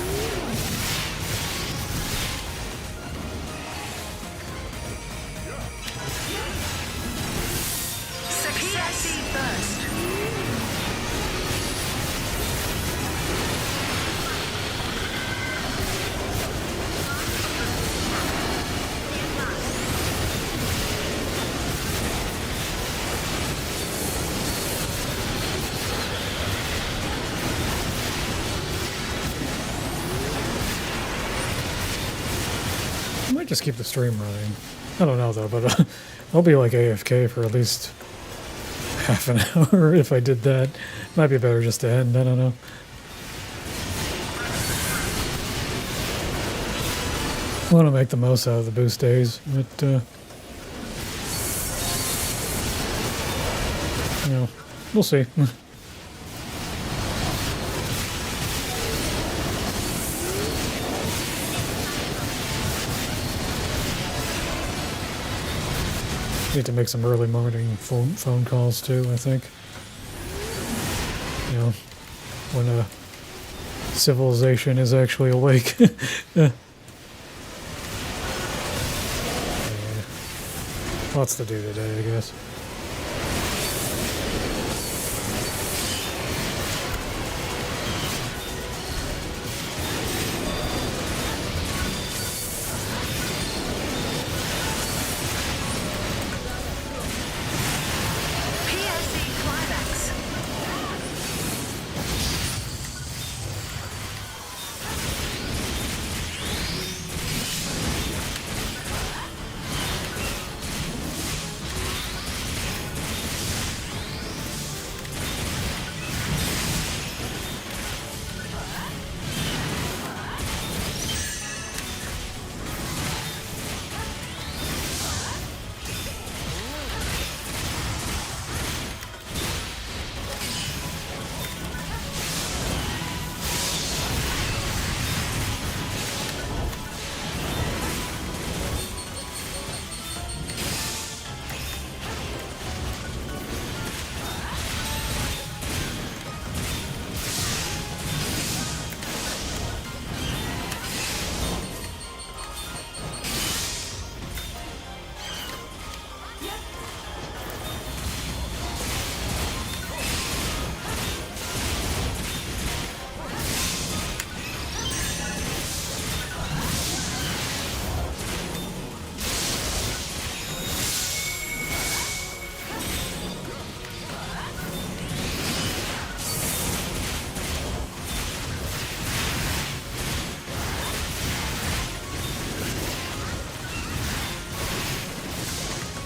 B: Phantasy burst.
A: I might just keep the stream running. I don't know though, but I'll be like AFK for at least half an hour if I did that. Might be better just to end, I don't know. I want to make the most out of the boost days, but you know, we'll see. Need to make some early morning phone calls too, I think. You know, when civilization is actually awake. Yeah. Lots to do today, I guess.
B: PSE climax.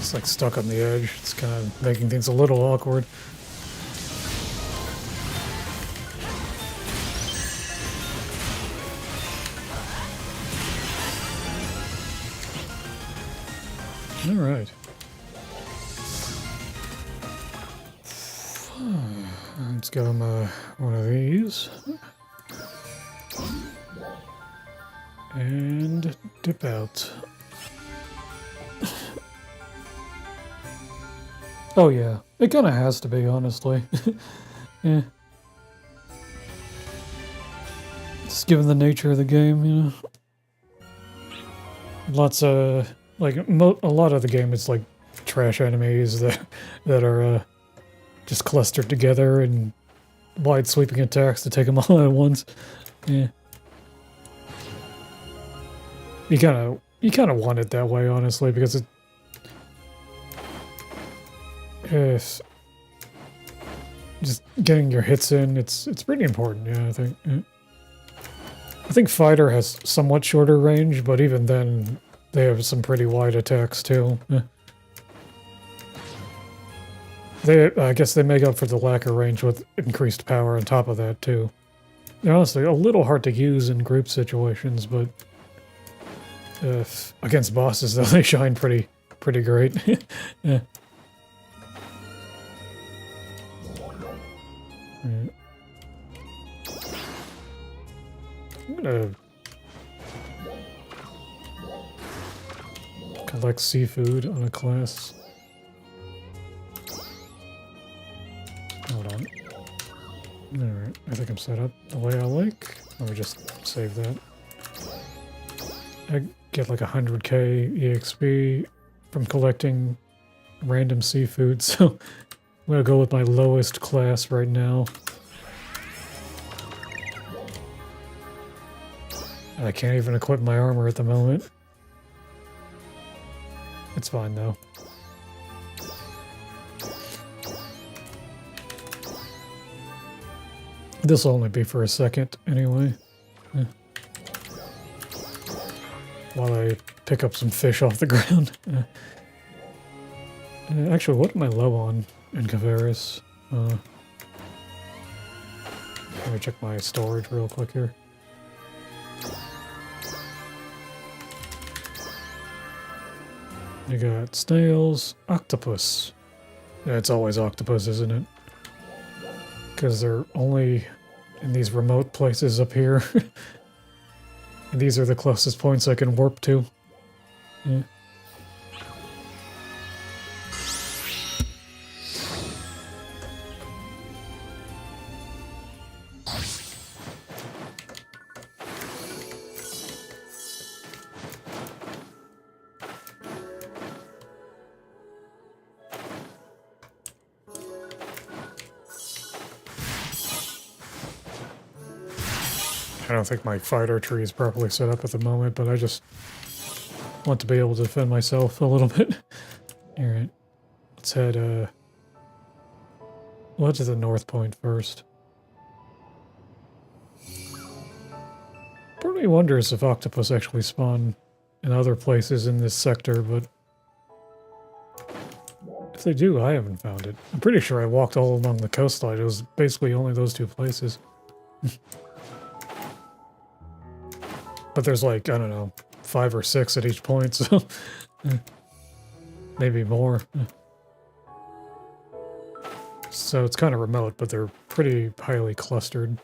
A: It's like stuck on the edge. It's kind of making things a little awkward. All right. Let's give him one of these. And dip out. Oh yeah, it kind of has to be, honestly. Yeah. Just given the nature of the game, you know. Lots of like a lot of the game is like trash enemies that are just clustered together and wide sweeping attacks to take them all at once. Yeah. You kind of want it that way, honestly, because it's just getting your hits in. It's pretty important. Yeah, I think. Yeah. I think Fighter has somewhat shorter range, but even then, they have some pretty wide attacks too. Yeah. I guess they make up for the lack of range with increased power on top of that too. They're honestly a little hard to use in group situations, but against bosses though, they shine pretty great. Yeah. Yeah. I'm gonna collect seafood on a class. Hold on. Alright, I think I'm set up the way I like. Let me just save that. I get like 100k EXP from collecting random seafood, so I'm gonna go with my lowest class right now. I can't even equip my armor at the moment. It's fine though. This'll only be for a second anyway. Yeah. While I pick up some fish off the ground. Yeah. Actually, what am I low on in Cavaris? Let me check my storage real quick here. You got snails, octopus. Yeah, it's always octopus, isn't it? Because they're only in these remote places up here. And these are the closest points I can warp to. Yeah. I don't think my fighter tree is properly set up at the moment, but I just want to be able to defend myself a little bit. Alright. Let's head, we'll head to the north point first. Part of me wonders if octopus actually spawn in other places in this sector, but if they do, I haven't found it. I'm pretty sure I walked all along the coastline. It was basically only those two places. But there's like, I don't know, 5 or 6 at each point, so maybe more. So it's kind of remote, but they're pretty highly clustered.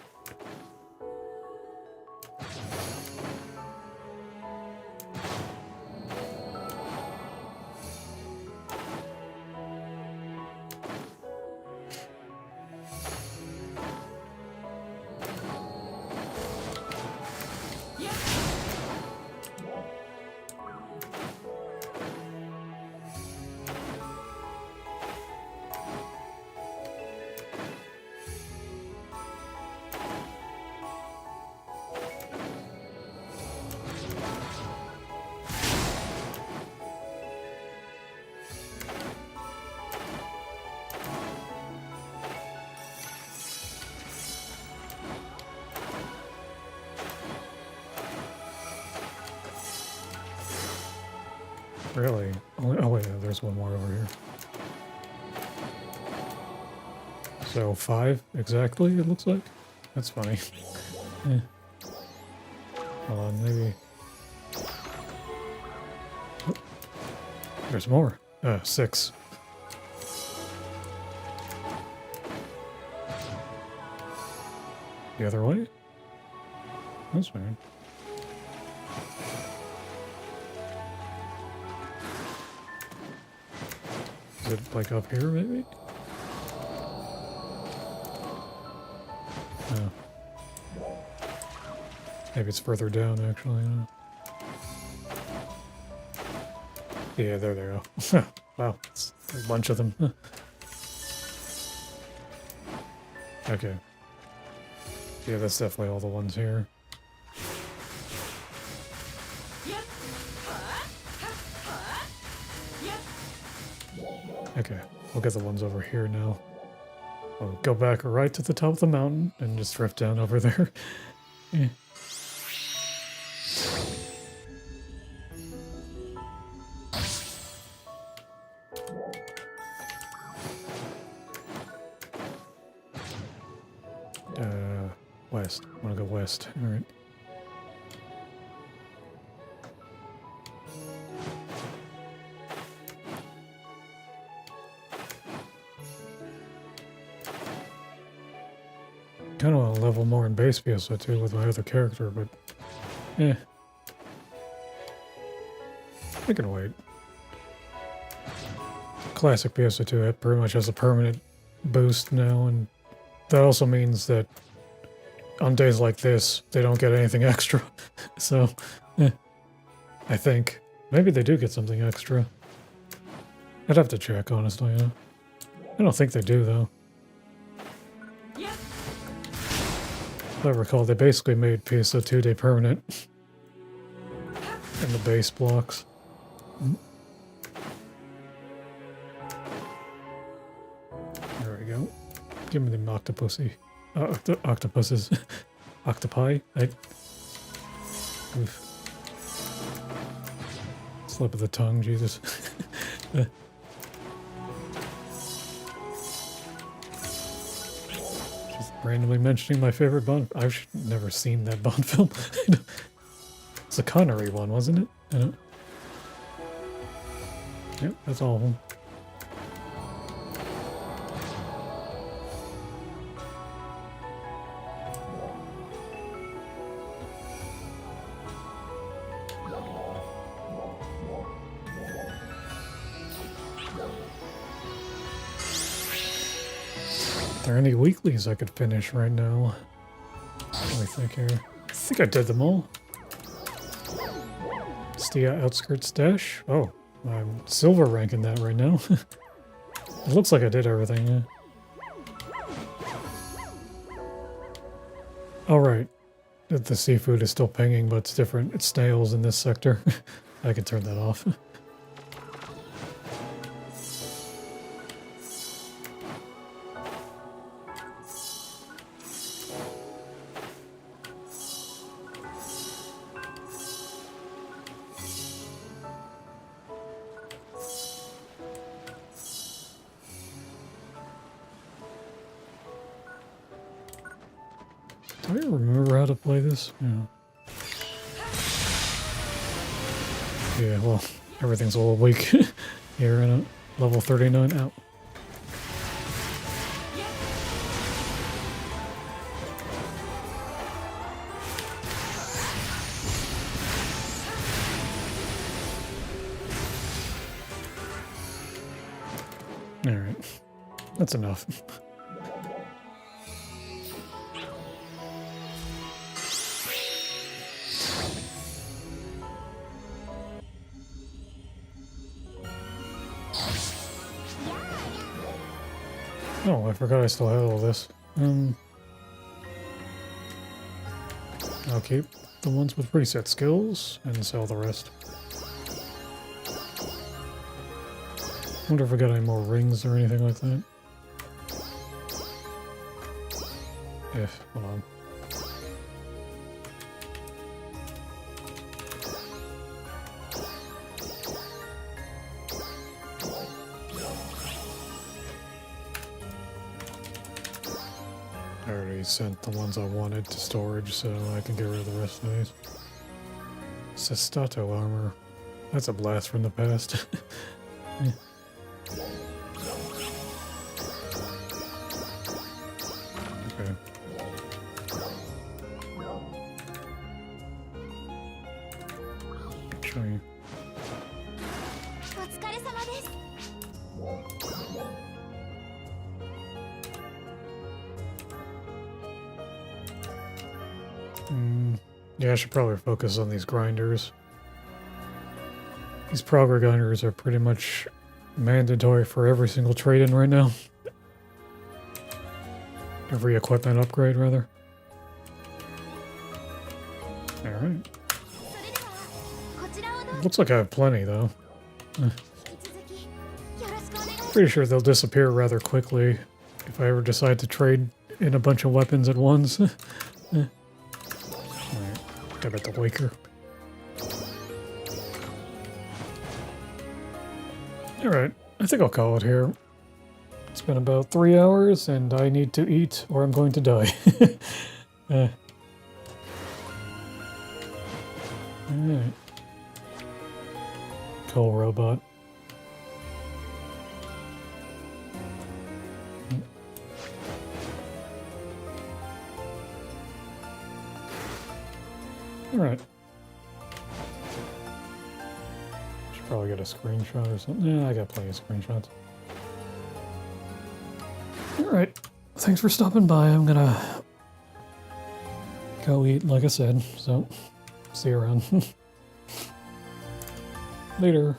A: Really? Oh wait, no, there's one more over here. So 5 exactly, it looks like? That's funny. Yeah. Hold on, maybe... Oh, there's more. 6. The other way? That's weird. Is it like up here, maybe? Oh. Maybe it's further down, actually. Yeah, there they go. Wow, it's a bunch of them. Okay. Yeah, that's definitely all the ones here. Okay, we'll get the ones over here now. We'll go back right to the top of the mountain and just drift down over there. Yeah. West. I want to go west. All right. Kind of want to level more in base PSO2 with my other character, but eh. I can wait. Classic PSO2 it pretty much has a permanent boost now, and that also means that on days like this, they don't get anything extra. So, I think. Maybe they do get something extra. I'd have to check, honestly. I don't think they do, though. If I recall, they basically made PSO2 day permanent in the base blocks. There we go. Give me the octopusy. Octopuses. Octopi? Oof. Slip of the tongue, Jesus. Just randomly mentioning my favorite Bond. I've never seen that Bond film. It's a Connery one, wasn't it? Yep, that's all of them. Are there any weeklies I could finish right now? Let me think here. I think I did them all. Stia Outskirts Dash? Oh, I'm silver ranking that right now. It looks like I did everything, yeah. Alright. The seafood is still pinging, but it's different. It's snails in this sector. I can turn that off. Do I remember how to play this? Yeah. Yeah, well, everything's a little weak here in level 39 out. Alright, that's enough. Oh, I forgot I still had all this. I'll keep the ones with preset skills and sell the rest. Wonder if I got any more rings or anything like that. If, hold on. I already sent the ones I wanted to storage, so I can get rid of the rest of these. Sestato armor. That's a blast from the past. Yeah. Okay. Show you.
C: お疲れ様です。
A: Yeah, I should probably focus on these grinders. These progress grinders are pretty much mandatory for every single trade-in right now. Every equipment upgrade, rather. Alright.
C: それではこちらをどうぞ。
A: Looks like I have plenty, though.
C: 引き続きよろしくお願いします。
A: Pretty sure they'll disappear rather quickly if I ever decide to trade in a bunch of weapons at once. Alright, grab at the Waker. Alright, I think I'll call it here. It's been about 3 hours, and I need to eat or I'm going to die. Alright. Cool robot. Alright. Should probably get a screenshot or something. Yeah, I got plenty of screenshots. Alright. Thanks for stopping by. I'm gonna go eat, like I said, so see you around. Later.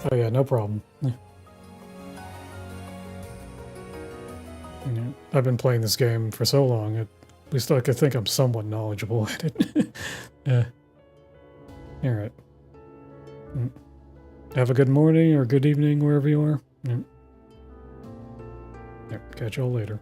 A: Oh yeah, no problem. Yeah. I've been playing this game for so long, at least I could think I'm somewhat knowledgeable at it. Yeah. Alright. Have a good morning or good evening wherever you are. Yeah. Catch y'all later.